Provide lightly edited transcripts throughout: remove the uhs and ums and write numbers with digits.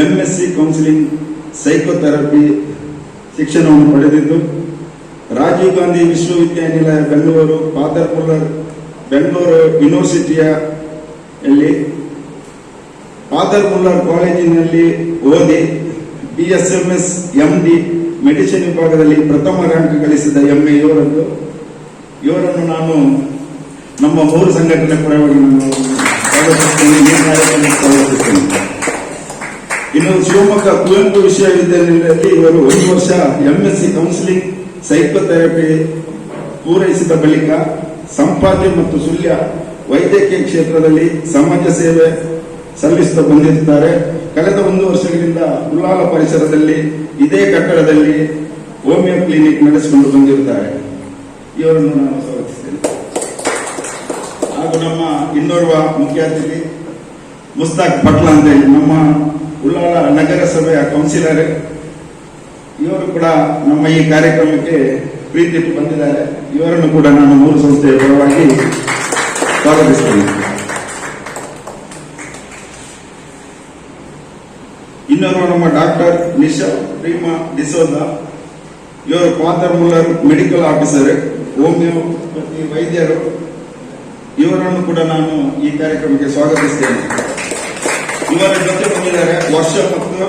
MSc counselling psychotherapy ಶಿಕ್ಷಣವನ್ನು ಪಡೆದಿದ್ದು ರಾಜೀವ್ ಗಾಂಧಿ ವಿಶ್ವವಿದ್ಯಾನಿಲಯ ಬೆಂಗಳೂರು, ಫಾದರ್ ಮುಲ್ಲರ್ ಬೆಂಗಳೂರು ಯೂನಿವರ್ಸಿಟಿಯಲ್ಲಿ ಫಾದರ್ ಮುಲ್ಲರ್ ಕಾಲೇಜಿನಲ್ಲಿ ಓದಿ BSMS MD ಮೆಡಿಸಿನ್ ವಿಭಾಗದಲ್ಲಿ ಪ್ರಥಮ ರ್ಯಾಂಕ್ ಗಳಿಸಿದ ಹೆಮ್ಮೆ ಇವರನ್ನು ನಾನು ನಮ್ಮ ಮೂರು ಸಂಘಟನೆ ಪರವಾಗಿ ಸ್ವಾಗತಿಸುತ್ತೇನೆ. ಇನ್ನು ಶಿವಮೊಗ್ಗ ಕುವೆಂಪು ವಿಶ್ವವಿದ್ಯಾನಿಲಯದಲ್ಲಿ ಇವರು 1 ವರ್ಷ MSc ಕೌನ್ಸಿಲಿಂಗ್ ಸೈಕೋಥೆರಪಿ ಪೂರೈಸಿದ ಬಳಿಕ ಸಂಪಾದ್ಯ ಮತ್ತು ಸುಳ್ಯ ವೈದ್ಯಕೀಯ ಕ್ಷೇತ್ರದಲ್ಲಿ ಸಮಾಜ ಸೇವೆ ಸಲ್ಲಿಸುತ್ತಾ ಬಂದಿರುತ್ತಾರೆ. ಕಳೆದ 1 ವರ್ಷಗಳಿಂದ ಉಳ್ಳಾಲ ಪರಿಸರದಲ್ಲಿ ಇದೇ ಕಟ್ಟಡದಲ್ಲಿ ಹೋಮಿಯೋ ಕ್ಲಿನಿಕ್ ನಡೆಸಿಕೊಂಡು ಬಂದಿರುತ್ತಾರೆ. ಇವರನ್ನು ನಾನು ಸ್ವಾಗತಿಸ್ತೇನೆ. ಹಾಗೂ ನಮ್ಮ ಇನ್ನೋರ್ವ ಮುಖ್ಯ ಅತಿಥಿ ಮುಸ್ತಾಕ್ ಪಟ್ಲ ಅಂತ ಹೇಳಿ ನಮ್ಮ ಉಳ್ಳಾಲ ನಗರಸಭೆಯ ಕೌನ್ಸಿಲರ್, ಇವರು ಕೂಡ ನಮ್ಮ ಈ ಕಾರ್ಯಕ್ರಮಕ್ಕೆ ಪ್ರೀತಿ ಬಂದಿದ್ದಾರೆ. ಇವರನ್ನು ಕೂಡ ನಾನು ಮೂರು ಸಂಸ್ಥೆಯ ಪರವಾಗಿ ಸ್ವಾಗತಿಸ್ತೇನೆ. ಇನ್ನೋರ್ವ ನಮ್ಮ ಡಾಕ್ಟರ್ ನಿಶಾ ಪ್ರೀಮಾ ಡಿಸೋಜ, ಇವರು father Muller medical officer, homeopathy ವೈದ್ಯರು. ಇವರನ್ನು ಕೂಡ ನಾನು ಈ ಕಾರ್ಯಕ್ರಮಕ್ಕೆ ಸ್ವಾಗತಿಸ್ತೇನೆ. ಇವರ ಜೊತೆ ಬಂದಿದ್ದಾರೆ ವರ್ಷ ಮತ್ತು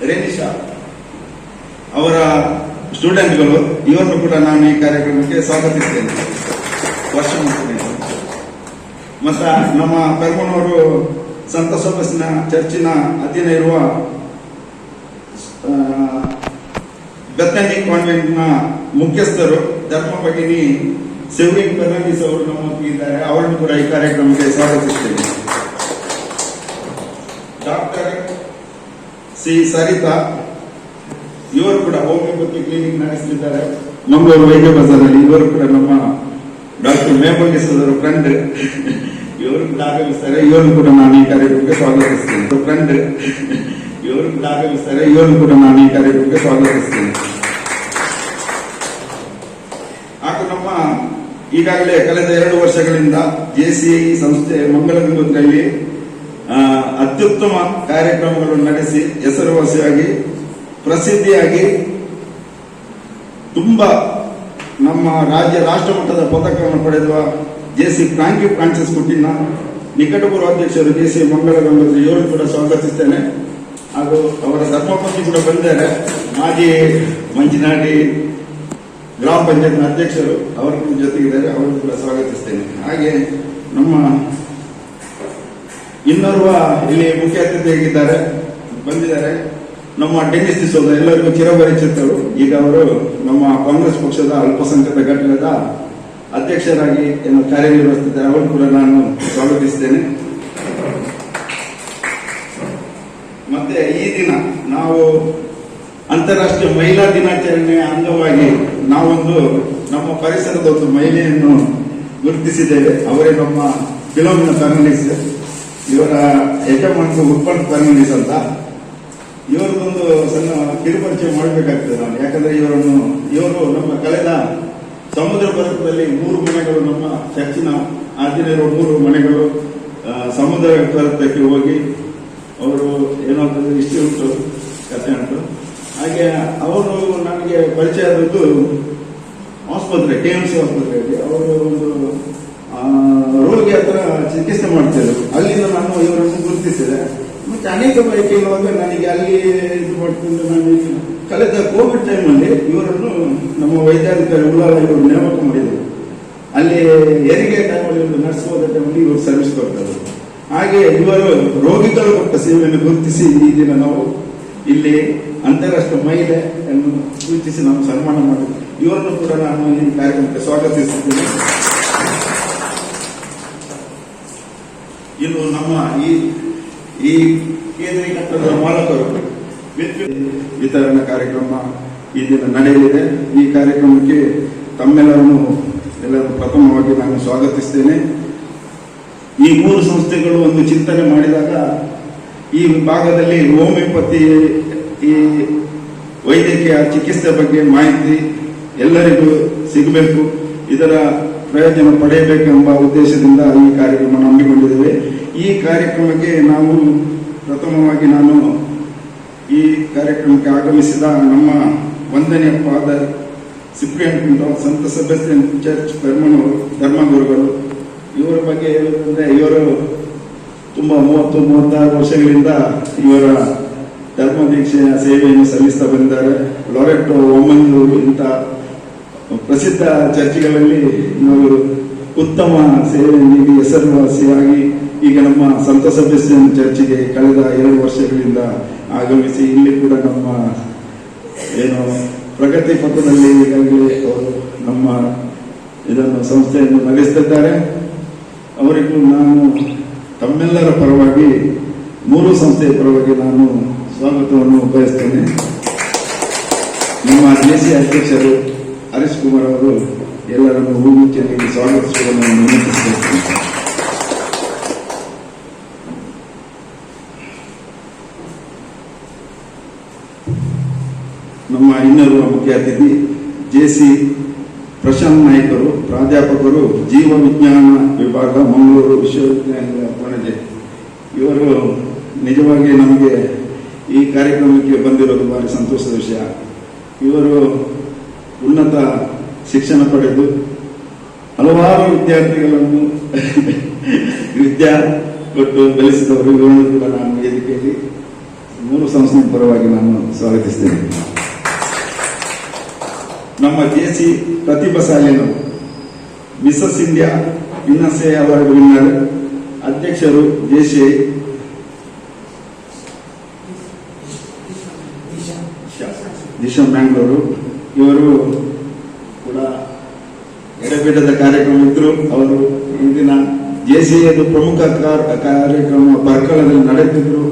ರೇನಿಶಾ, ಅವರ ಸ್ಟೂಡೆಂಟ್ಗಳು. ಇವರನ್ನು ಕೂಡ ನಾನು ಈ ಕಾರ್ಯಕ್ರಮಕ್ಕೆ ಸ್ವಾಗತಿಸ್ತೇನೆ. ವರ್ಷ ಮತ್ತು ನಮ್ಮ ಪೆರ್ಮನೂರು ಸಂತ ಸೊಬಸ್ನ ಚರ್ಚಿನ ಅಧೀನ ಇರುವ ಬೆತ್ತನಿ ಕಾನ್ವೆಂಟ್ನ ಮುಖ್ಯಸ್ಥರು ಧರ್ಮ ಭಗಿನಿ ಸೆವ್ರಿನ್ ಫರ್ನಾಂಡಿಸ್ ಅವರು ನಮ್ಮೊಂದಿಗಿದ್ದಾರೆ. ಅವರನ್ನು ಕೂಡ ಈ ಕಾರ್ಯಕ್ರಮಕ್ಕೆ ಸ್ವಾಗತಿಸ್ತೇನೆ. ಡಾಕ್ಟರ್ ಸಿ ಸರಿತಾ, ಇವರು ಕೂಡ ಹೋಮಿಯೋಪತಿ ಕ್ಲಿನಿಕ್ ನಡೆಸುತ್ತಿದ್ದಾರೆ ಮಂಗಳೂರು ವೈದ್ಯ ಬಜಾರಲ್ಲಿ. ಇವರು ಕೂಡ ನಮ್ಮ ಡಾಕ್ಟರ್ ಮೇಬಂಗಿಸದವರು ಫ್ರೆಂಡ್, ಇವರು ಕೂಡ ಆಗಮಿಸ್ತಾರೆ. ಇವರು ಕೂಡ ನಾನು ಈ ಕಾರ್ಯಕ್ರಮಕ್ಕೆ ಸ್ವಾಗತಿಸ್ತೇನೆ. ಫ್ರೆಂಡ್, ಇವರು ಕೂಡ ಆಗಮಿಸ್ತಾರೆ. ಇವರು ಕೂಡ ನಾನು ಈ ಕಾರ್ಯಕ್ರಮಕ್ಕೆ ಸ್ವಾಗತಿಸ್ತೇನೆ. ಹಾಗೂ ನಮ್ಮ ಈಗಾಗಲೇ ಕಳೆದ 2 ವರ್ಷಗಳಿಂದ JCI ಸಂಸ್ಥೆ ಮಂಗಳಗಂಗೋತ್ರಿಯಲ್ಲಿ ಅತ್ಯುತ್ತಮ ಕಾರ್ಯಕ್ರಮಗಳನ್ನು ನಡೆಸಿ ಹೆಸರುವಾಸಿಯಾಗಿ ಪ್ರಸಿದ್ಧಿಯಾಗಿ ತುಂಬಾ ನಮ್ಮ ರಾಷ್ಟ್ರ ಮಟ್ಟದ ಪದಕವನ್ನು ಪಡೆದ JC ಫ್ರಾನ್ಸಿಸ್ ಕುಟ್ಟಿನ ನಿಕಟಪೂರ್ವ ಅಧ್ಯಕ್ಷರು JCI ಮಂಗಳಗಂಗೋತ್ರಿ, ಇವರು ಕೂಡ ಸ್ವಾಗತಿಸ್ತೇನೆ. ಹಾಗೂ ಅವರ ಧರ್ಮಪತ್ನಿ ಕೂಡ ಬಂದಿದ್ದಾರೆ, ಮಾಜಿ ಮಂಚಿನಾಡಿ ಗ್ರಾಮ ಪಂಚಾಯತ್ನ ಅಧ್ಯಕ್ಷರು, ಅವರ ಜೊತೆಗಿದ್ದಾರೆ. ಅವರನ್ನು ಕೂಡ ಸ್ವಾಗತಿಸ್ತೇನೆ. ಹಾಗೆ ನಮ್ಮ ಇನ್ನೋರ್ವ ಇಲ್ಲಿ ಮುಖ್ಯ ಅತಿಥಿಯಾಗಿದ್ದಾರೆ ಬಂದಿದ್ದಾರೆ ನಮ್ಮ ಡೆನ್ನಿಸ್ ಡಿಸೋಜ, ಎಲ್ಲರಿಗೂ ಚಿರಪರಿಚಿತರು. ಈಗ ಅವರು ನಮ್ಮ ಕಾಂಗ್ರೆಸ್ ಪಕ್ಷದ ಅಲ್ಪಸಂಖ್ಯಾತ ಘಟಕದ ಅಧ್ಯಕ್ಷರಾಗಿ ಕಾರ್ಯನಿರ್ವಹಿಸುತ್ತಿದ್ದಾರೆ. ಅವರು ಕೂಡ ನಾನು ಸ್ವಾಗತಿಸ್ತೇನೆ. ಮತ್ತೆ ಈ ದಿನ ನಾವು ಅಂತಾರಾಷ್ಟ್ರೀಯ ಮಹಿಳಾ ದಿನಾಚರಣೆಯ ಅಂಗವಾಗಿ ನಾವೊಂದು ನಮ್ಮ ಪರಿಸರದ ಒಂದು ಮಹಿಳೆಯನ್ನು ಗುರುತಿಸಿದ್ದೇವೆ. ಅವರೇ ನಮ್ಮ ಫಿಲೋಮಿನಾ ಫರ್ನಾಂಡಿಸ್. ಇವರ ಯಜಮಾನ ಉತ್ಪನ್ನ ಫರ್ನಾಂಡಿಸ್ ಅಂತ. ಇವರದೊಂದು ಸಣ್ಣ ಕಿರುಪರಿಚಯ ಮಾಡಬೇಕಾಗ್ತದೆ ನಾನು, ಯಾಕಂದ್ರೆ ಇವರು ನಮ್ಮ ಕಳೆದ ಸಮುದ್ರ ಪರ್ವತದಲ್ಲಿ 3 ಮನೆಗಳು, ನಮ್ಮ ಚರ್ಚಿನ ಆದಿನ ಇರುವ 3 ಮನೆಗಳು ಸಮುದ್ರ ಪರ್ವತಕ್ಕೆ ಹೋಗಿ ಅವರು ಏನೋ ಇಷ್ಟು ಉಂಟು ಕಥೆ ಉಂಟು. ಹಾಗೆ ಅವರು ನನಗೆ ಪರಿಚಯ ಆದದ್ದು ಆಸ್ಪತ್ರೆ, KMC ಆಸ್ಪತ್ರೆಯಲ್ಲಿ. ಅವರು ಒಂದು ರೋಗಿ ಹತ್ರ ಚಿಕಿತ್ಸೆ ಮಾಡ್ತಿದ್ರು. ಅಲ್ಲಿಂದ ನಾನು ಇವರನ್ನು ಗುರುತಿಸಿದೆ. ಮತ್ತೆ ಅನೇಕ ಬೈಕ್ ಇರುವಾಗ ನನಗೆ ಅಲ್ಲಿ ಇದು ಮಾಡ್ಕೊಂಡು ನಾನು ಕಳೆದ ಕೋವಿಡ್ ಟೈಮಲ್ಲಿ ಇವರನ್ನು ನಮ್ಮ ವೈದ್ಯಾಧಿಕಾರಿ ಉಳ್ಳಾಲ ಇವರು ನೇಮಕ ಮಾಡಿದರು. ಅಲ್ಲಿ ಹೆರಿಗೆ ಟೈಮಲ್ಲಿ ಒಂದು ನರ್ಸ್ ಹೋದ ಟೈಮಲ್ಲಿ ಇವರು ಸರ್ವಿಸ್ ಕೊಡ್ತಾರೆ. ಹಾಗೆ ಇವರು ರೋಗಿಗಳು ಕೊಟ್ಟ ಸೇವೆಯನ್ನು ಗುರುತಿಸಿ ಈ ದಿನ ನಾವು ಇಲ್ಲಿ ಅಂತಾರಾಷ್ಟ್ರೀಯ ಮಹಿಳೆಯನ್ನು ಸೂಚಿಸಿ ನಾವು ಸನ್ಮಾನ ಮಾಡಿದ್ವಿ. ಇವರನ್ನು ಕೂಡ ನಾನು ಈ ಕಾರ್ಯಕ್ರಮಕ್ಕೆ ಸ್ವಾಗತಿಸುತ್ತೇನೆ. ಇನ್ನು ನಮ್ಮ ಈ ಕೇಂದ್ರೀಯ ಕಟ್ಟಡದ ಮಾಲಕರು ವಿತರಣಾ ಕಾರ್ಯಕ್ರಮ ಈ ದಿನ ನಡೆಯಲಿದೆ. ಈ ಕಾರ್ಯಕ್ರಮಕ್ಕೆ ತಮ್ಮೆಲ್ಲರನ್ನು ಪ್ರಥಮವಾಗಿ ನಾನು ಸ್ವಾಗತಿಸ್ತೇನೆ. ಈ 3 ಸಂಸ್ಥೆಗಳು ಒಂದು ಚಿಂತನೆ ಮಾಡಿದಾಗ ಈ ವಿಭಾಗದಲ್ಲಿ ಹೋಮಿಯೋಪತಿ ಈ ವೈದ್ಯಕೀಯ ಚಿಕಿತ್ಸೆ ಬಗ್ಗೆ ಮಾಹಿತಿ ಎಲ್ಲರಿಗೂ ಸಿಗಬೇಕು, ಇದರ ಪ್ರಯೋಜನ ಪಡೆಯಬೇಕೆಂಬ ಉದ್ದೇಶದಿಂದ ಈ ಕಾರ್ಯಕ್ರಮ ಹಮ್ಮಿಕೊಂಡಿದ್ದೇವೆ. ಈ ಕಾರ್ಯಕ್ರಮಕ್ಕೆ ನಾವು ಪ್ರಥಮವಾಗಿ ನಾನು ಈ ಕಾರ್ಯಕ್ರಮಕ್ಕೆ ಆಗಮಿಸಿದ ನಮ್ಮ ವಂದನೀಯ ಫಾದರ್ ಸಿಪ್ರಿಯನ್ ಪಿಂಟೋ, ಸಂತ ಸೆಬಾಸ್ಟಿಯನ್ ಚರ್ಚ್ ಧರ್ಮಗುರುಗಳು. ಇವರ ಬಗ್ಗೆ ಹೇಳುವುದಂದ್ರೆ, ಇವರು ತುಂಬ 36 ವರ್ಷಗಳಿಂದ ಇವರ ಧರ್ಮ ದೀಕ್ಷೆಯ ಸೇವೆಯನ್ನು ಸಲ್ಲಿಸ್ತಾ ಬಂದಿದ್ದಾರೆ. ಲೊರೆಟೋ, ಒಮ್ಮಂದೂರು ಇಂಥ ಪ್ರಸಿದ್ಧ ಚರ್ಚ್ಗಳಲ್ಲಿ ಇವರು ಉತ್ತಮ ಸೇವೆ ನೀಡಿ ಹೆಸರುವಾಸಿಯಾಗಿ ಈಗ ನಮ್ಮ ಸಂತ ಸೆಬಾಸ್ಟಿಯನ್ ಚರ್ಚ್ಗೆ ಕಳೆದ 2 ವರ್ಷಗಳಿಂದ ಆಗಮಿಸಿ ಇಲ್ಲಿ ಕೂಡ ನಮ್ಮ ಪ್ರಗತಿ ಪಥದಲ್ಲಿ ಈಗಾಗಲೇ ಅವರು ನಮ್ಮ ಇದನ್ನು ಸಂಸ್ಥೆಯನ್ನು ನಡೆಸುತ್ತಿದ್ದಾರೆ. ಅವರಿಗೂ ನಾನು ತಮ್ಮೆಲ್ಲರ ಪರವಾಗಿ 3 ಸಂಸ್ಥೆಯ ಪರವಾಗಿ ನಾನು ಸ್ವಾಗತವನ್ನು ಬಯಸ್ತೇನೆ. ನಮ್ಮ ಜೆಸಿ ಅಧ್ಯಕ್ಷರು ಹರೀಶ್ ಕುಮಾರ್ ಅವರು ಎಲ್ಲರನ್ನು ಹೂಗುಚ್ಛ ಸ್ವಾಗತಿಸುವುದನ್ನು ವಿನಂತಿಸುತ್ತೇನೆ. ನಮ್ಮ ಇನ್ನೋರ್ವ ಮುಖ್ಯ ಅತಿಥಿ ಜೆಸಿ ಪ್ರಶಾಂತ್ ನಾಯ್ಕರು, ಪ್ರಾಧ್ಯಾಪಕರು, ಜೀವ ವಿಜ್ಞಾನ ವಿಭಾಗ, ಮಂಗಳೂರು ವಿಶ್ವವಿದ್ಯಾಲಯ ಪಣಜಿ. ಇವರು ನಿಜವಾಗಿ ನಮಗೆ ಈ ಕಾರ್ಯಕ್ರಮಕ್ಕೆ ಬಂದಿರೋದು ಭಾರಿ ಸಂತೋಷದ ವಿಷಯ. ಇವರು ಉನ್ನತ ಶಿಕ್ಷಣ ಪಡೆದು ಹಲವಾರು ವಿದ್ಯಾರ್ಥಿಗಳನ್ನು ವಿದ್ಯಾ ಕೊಟ್ಟು ಬೆಳೆಸಿದವರು. ಇವರನ್ನು ಕೂಡ ನಾನು ವೇದಿಕೆಯಲ್ಲಿ 3 ಸಂಸ್ಥೆಯ ಪರವಾಗಿ ನಾನು ಸ್ವಾಗತಿಸ್ತೇನೆ. ನಮ್ಮ ಜೆಸಿ ಪ್ರತಿಭಾಶಾಲಿಗಳು, ಮಿಸಸ್ ಇಂಡಿಯಾ ಇನ್ನಸೆ ಅವಾರ್ಡ್ ವಿನ್ನರ್, ಅಧ್ಯಕ್ಷರು ಜೆಸಿ ದಿಶಾ ಮ್ಯಾಂಗ್ಳೂರು. ಇವರು ಕೂಡ ಎಡೆಬಿಡದ ಕಾರ್ಯಕ್ರಮವಿದ್ರು. ಅವರು ಇಂದಿನ ಜೆಸಿಐದು ಪ್ರಮುಖ ಕಾರ್ಯಕ್ರಮ ಪರ್ಕಳದಲ್ಲಿ ನಡೆಯುತ್ತಿದ್ರು.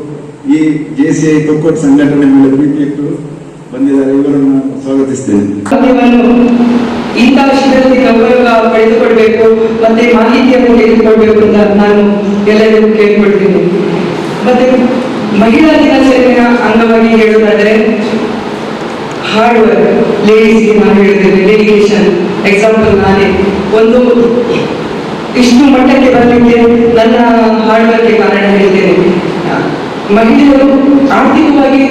ಈ ಜೆಸಿಐ ತೊಕ್ಕೊಟ್ಟು ಸಂಘಟನೆ ಮೇಲೆ ಪ್ರೀತಿ ಇಟ್ಟು ಬಂದಿದ್ದಾರೆ. ಇವರನ್ನು ಸ್ವಾಗತಿಸ್ತೇನೆ. ಇಂತಹ ವಿಷಯದಲ್ಲಿ ಗೌರವ ಪಡೆದುಕೊಳ್ಬೇಕು ಮತ್ತೆ ಮಾಹಿತಿಯನ್ನು ತೆಗೆದುಕೊಳ್ಬೇಕು ಅಂತ ನಾನು ಎಲ್ಲರಿಗೂ ಕೇಳ್ಕೊಳ್ತೀನಿ. ಮತ್ತೆ ಮಹಿಳಾ ದಿನಾಚರಣೆಯ ಅಂಗವಾಗಿ ಹೇಳುವುದಾದರೆ ಹಾರ್ಡ್ ವರ್ಕ್ ಲೇಡೀಸ್ಗೆ ನಾನು ಹೇಳಿದ್ದೇನೆ, ಡೆಡಿಕೇಶನ್. ಎಕ್ಸಾಂಪಲ್ ನಾನೇ ಒಂದು ಇಷ್ಟು ಮಟ್ಟಕ್ಕೆ ಬರಲಿಕ್ಕೆ ನನ್ನ ಹಾರ್ಡ್ ವರ್ಕ್ಗೆ ಕಾರಣ ಹೇಳ್ತೇನೆ. ಮಹಿಳೆಯರು ಆರ್ಥಿಕವಾಗಿ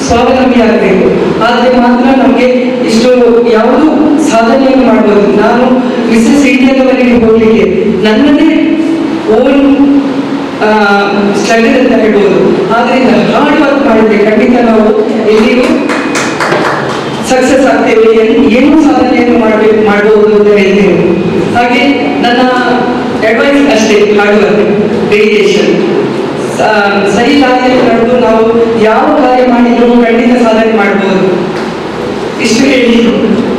ಸ್ವಾವಲಂಬಿಯಾಗಬೇಕು, ಆದರೆ ಮಾತ್ರ ನಮಗೆ ಇಷ್ಟು ಯಾವುದು ಸಾಧನೆಯನ್ನು ಮಾಡಬಹುದು. ನಾನು ಮಿಸಸ್ ಇಂಡಿಯಾದವರೆಗೆ ಹೋಗ್ಲಿಕ್ಕೆ ನನ್ನದೇ ಓನ್ ಸ್ಟ್ರಗಲ್ ಅಂತ ಹೇಳ್ಬೋದು. ಆದ್ರಿಂದ ಹಾರ್ಡ್ ವರ್ಕ್ ಮಾಡಿದ್ರೆ ಖಂಡಿತ ನಾವು ಎಲ್ಲಿಯೂ ಸಕ್ಸಸ್ ಆಗ್ತೇವೆ, ಏನೂ ಸಾಧನೆಯನ್ನು ಮಾಡಬಹುದು ಅಂತ ಹೇಳ್ತೇವೆ. ಹಾಗೆ ನನ್ನ ಅಡ್ವೈಸ್ ಅಷ್ಟೇ, ಹಾರ್ಡ್ ವರ್ಕ್, ಡೆಡಿಕೇಶನ್. ಸರಿ ದಾರಿಯಲ್ಲಿ ನಡೆದು ನಾವು ಯಾವ ಕಾರ್ಯ ಮಾಡಿದ್ರು ಖಂಡಿತ ಸಾಧನೆ ಮಾಡಬಹುದು. ಇಷ್ಟು ಹೇಳಿ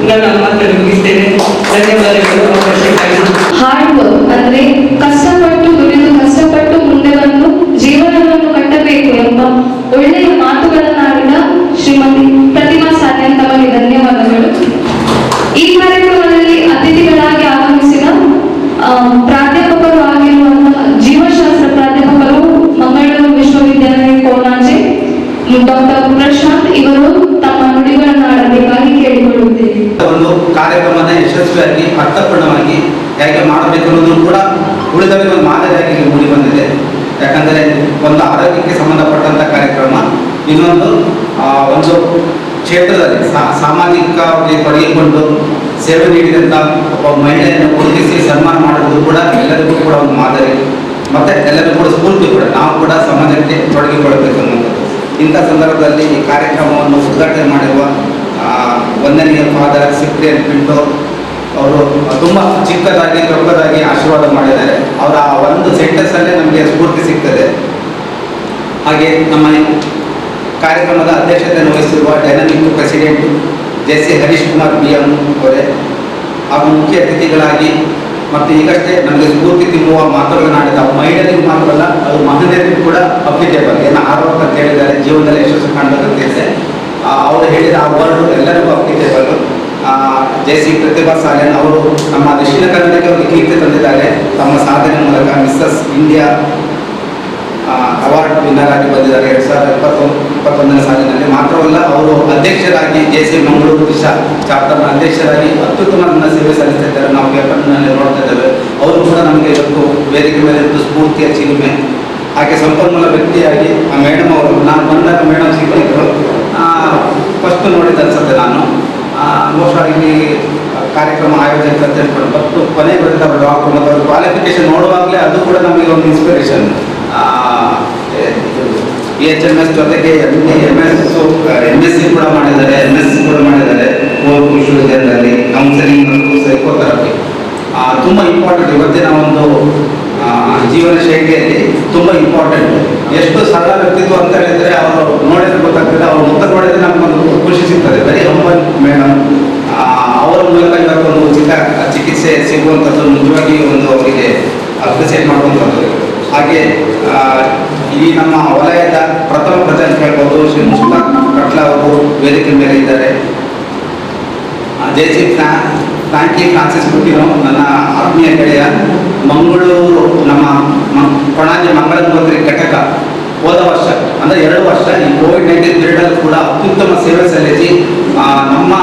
ನನ್ನ ಮಾತನ್ನು ಮುಗಿಸ್ತೇನೆ. ಧನ್ಯವಾದಗಳು ಅವಕಾಶಕ್ಕಾಗಿ. ಹಾರ್ಡ್ ವರ್ಕ್ ಅಂದ್ರೆ ಕಷ್ಟಪಟ್ಟು ದುಡಿದು ಕಷ್ಟಪಟ್ಟು ಮುಂದೆ ಬಂದು ಜೀವನವನ್ನು ಕಟ್ಟಬೇಕು ಎಂಬ ಒಳ್ಳೆಯ ಮಾತುಗಳನ್ನಾಡಿದ ಶ್ರೀಮತಿ ಪ್ರತಿಭಾ ಸಾಲಿಯನ್ ತಮಗೆ ಧನ್ಯವಾದಗಳು. ಈ ಕಾರ್ಯಕ್ರಮದಲ್ಲಿ ಅತಿಥಿಗಳಾಗಿ ಆಗಮಿಸಿದ ಪ್ರಾಧ್ಯಾಪಕರು ಆಗಿರುವಂತಹ ಜೀವಶಾಸ್ತ್ರ ಪ್ರಾಧ್ಯಾಪಕರು, ಮಂಗಳೂರು ವಿಶ್ವವಿದ್ಯಾಲಯ ಕೋಣಾಜೆ, ಡಾಕ್ಟರ್ ಪ್ರಶಾಂತ್ ಇವರು ತಮ್ಮ ನುಡಿಗಳನ್ನಾಡಬೇಕಾಗಿ ಕೇಳಿಕೊಳ್ಳುತ್ತೇವೆ. ಒಂದು ಕಾರ್ಯಕ್ರಮದ ಯಶಸ್ವಿಯಾಗಿ ಅರ್ಥಪೂರ್ಣವಾಗಿ ಹೇಗೆ ಮಾಡಬೇಕು ಅನ್ನೋದು ಕೂಡ ಉಳಿದವರಿಗೆ ಒಂದು ಮಾದರಿಯಾಗಿ ಮೂಡಿ ಬಂದಿದೆ. ಯಾಕಂದರೆ ಒಂದು ಆರೋಗ್ಯಕ್ಕೆ ಸಂಬಂಧಪಟ್ಟಂಥ ಕಾರ್ಯಕ್ರಮ, ಇನ್ನೊಂದು ಒಂದು ಕ್ಷೇತ್ರದಲ್ಲಿ ಸಾಮಾಜಿಕವಾಗಿ ತೊಡಗಿಕೊಂಡು ಸೇವೆ ನೀಡಿದಂಥ ಒಬ್ಬ ಮಹಿಳೆಯನ್ನು ಗುರುತಿಸಿ ಸನ್ಮಾನ ಮಾಡುವುದು ಕೂಡ ಎಲ್ಲರಿಗೂ ಕೂಡ ಒಂದು ಮಾದರಿ, ಮತ್ತು ಎಲ್ಲರಿಗೂ ಕೂಡ ಸ್ಫೂರ್ತಿ ಕೂಡ. ನಾವು ಕೂಡ ಸಮಾಜಕ್ಕೆ ತೊಡಗಿಕೊಳ್ಳಬೇಕು ಅನ್ನುವಂಥದ್ದು. ಇಂಥ ಸಂದರ್ಭದಲ್ಲಿ ಈ ಕಾರ್ಯಕ್ರಮವನ್ನು ಉದ್ಘಾಟನೆ ಮಾಡಿರುವ ವಂದನೀಯ ಫಾದರ್ ಸಿಪ್ರಿಯನ್ ಪಿಂಟೋ ಅವರು ತುಂಬ ಚಿಕ್ಕದಾಗಿ ದೊಡ್ಡದಾಗಿ ಆಶೀರ್ವಾದ ಮಾಡಿದ್ದಾರೆ. ಅವರ ಒಂದು ಸೆಂಟೆನ್ಸಲ್ಲೇ ನಮಗೆ ಸ್ಫೂರ್ತಿ ಸಿಗ್ತದೆ. ಹಾಗೆ ನಮ್ಮ ಕಾರ್ಯಕ್ರಮದ ಅಧ್ಯಕ್ಷತೆಯನ್ನು ವಹಿಸಿರುವ dynamic president JC Harish Kumar BM ಅವರೇ, ಹಾಗೂ ಮುಖ್ಯ ಅತಿಥಿಗಳಾಗಿ ಮತ್ತು ಈಗಷ್ಟೇ ನಮಗೆ ಸ್ಫೂರ್ತಿ ತುಂಬುವ ಮಾತುಗಳನ್ನಾಡಿದ ಮಹಿಳೆಯರಿಗೂ ಮಾತ್ರವಲ್ಲ, ಅದು ಮಹಿಳೆಯರಿಗೂ ಕೂಡ ಅಪ್ಲಿಕೇಬಲ್. ಏನು ಆರೋಪ ಅಂತ ಹೇಳಿದ್ದಾರೆ, ಜೀವನದಲ್ಲಿ ಯಶಸ್ಸು ಕಾಣಬೇಕಂತಿದೆ. ಅವರು ಹೇಳಿದ ಆ ವರ್ಡ್ ಎಲ್ಲರಿಗೂ ಅಪ್ಲಿಕೇಬಲ್. ಜೆಸಿ ಪ್ರತಿಭಾ ಸಾಲಿಯನ್ ಅವರು ನಮ್ಮ ದಕ್ಷಿಣ ಕನ್ನಡಕ್ಕೆ ಒಂದು ಕೀರ್ತಿ ತಂದಿದ್ದಾರೆ. ತಮ್ಮ ಸಾಧನೆ ಮೂಲಕ ಮಿಸಸ್ ಇಂಡಿಯಾ ಅವಾರ್ಡ್ ವಿನ್ನರ್ ಆಗಿ ಬಂದಿದ್ದಾರೆ 2021ನೇ ಸಾಲಿನಲ್ಲಿ. ಮಾತ್ರವಲ್ಲ, ಅವರು ಅಧ್ಯಕ್ಷರಾಗಿ ಜೆಸಿ ಮಂಗಳೂರು ದಿಶಾ ಚಾಪ್ಟರ್ನ ಅಧ್ಯಕ್ಷರಾಗಿ ಅತ್ಯುತ್ತಮ ಸೇವೆ ಸಲ್ಲಿಸ್ತಿದ್ದಾರೆ. ನಾವು ಪೇಪರ್ನಲ್ಲಿ ನೋಡ್ತಾ ಇದ್ದೇವೆ. ಅವರು ಕೂಡ ನಮಗೆ ಇವತ್ತು ವೇದಿಕೆ ಮೇಲೆ ಸ್ಫೂರ್ತಿಯ ಚಿಲುಮೆ. ಹಾಗೆ ಸಂಪನ್ಮೂಲ ವ್ಯಕ್ತಿಯಾಗಿ ಆ ಮೇಡಮ್ ಅವರು, ನಾನು ಬಂದಾಗ ಮೇಡಮ್ ಸಿಗಲಿದ್ರು, ನೋಡಿದ್ದು ಅನ್ಸುತ್ತೆ ನಾನು. ಬಹುಶಃ ಇಲ್ಲಿ ಕಾರ್ಯಕ್ರಮ ಆಯೋಜಕ ಅಂತ ಹೇಳ್ಕೊಂಡು ಮತ್ತು ಕೊನೆಗೆ ಬರ್ತಾರೆ ಡಾಕ್ಟರ್ ಮತ್ತು ಅವ್ರ ಕ್ವಾಲಿಫಿಕೇಶನ್ ನೋಡುವಾಗಲೇ ಅದು ಕೂಡ ನಮಗೆ ಒಂದು ಇನ್ಸ್ಪಿರೇಷನ್. EHMS ಜೊತೆಗೆ MSc ಕೂಡ ಮಾಡಿದ್ದಾರೆ, MSc ಕೂಡ ಮಾಡಿದ್ದಾರೆ ಕುವೆಂಪು ವಿಶ್ವವಿದ್ಯಾಲಯದಲ್ಲಿ ಕೌನ್ಸಿಲಿಂಗ್ ಮತ್ತು ಸೈಕೋಥೆರಪಿ. ತುಂಬ ಇಂಪಾರ್ಟೆಂಟ್ ಇವತ್ತಿನ ಒಂದು ಜೀವನ ಶೈಲಿಯಲ್ಲಿ ತುಂಬ ಇಂಪಾರ್ಟೆಂಟ್. ಎಷ್ಟು ಸರಳ ವ್ಯಕ್ತಿತ್ವ ಅಂತ ಹೇಳಿದ್ರೆ ಅವರು ನೋಡಿದ್ರೆ ಗೊತ್ತಾಗ್ತದೆ, ಅವ್ರ ಮುಖ ನೋಡಿದ್ರೆ ನಮಗೊಂದು ಖುಷಿ ಸಿಗ್ತದೆ. ವೆರಿ ಹಂಬಲ್ ಮೇಡಮ್, ಅವರ ಮೂಲಕ ಇವತ್ತೊಂದು ಉಚಿತ ಚಿಕಿತ್ಸೆ ಸಿಗುವಂಥದ್ದು ನಿಜವಾಗಿ ಒಂದು ಅವರಿಗೆ ಅಪ್ರಿಸಿಯೇಟ್ ಮಾಡುವಂಥದ್ದು. ಹಾಗೆ ಈ ನಮ್ಮ ವಲಯದ ಪ್ರಥಮ ಪ್ರಜೆ ಅಂತ ಹೇಳ್ಬೋದು ಶ್ರೀ ಮುಷ್ತಾಕ್ ಕಟ್ಲ ಅವರು ವೇದಿಕೆ ಮೇಲೆ ಇದ್ದಾರೆ. ಜೆ.ಸಿ. ಫ್ರಾನ್ಸಿಸ್ ಕುಟಿನೋ ನನ್ನ ಆತ್ಮೀಯ ಗೆಳೆಯ, ಮಂಗಳೂರು ನಮ್ಮ ಕೊಣಾಜೆ ಮಂಗಳಮೂರ್ತಿ ಘಟಕ ಹೋದ ವರ್ಷ ಅಂದರೆ 2 ವರ್ಷ ಈ ಕೋವಿಡ್-19 ಪೀರಿಯಡಲ್ಲಿ ಕೂಡ ಅತ್ಯುತ್ತಮ ಸೇವೆ ಸಲ್ಲಿಸಿ ನಮ್ಮ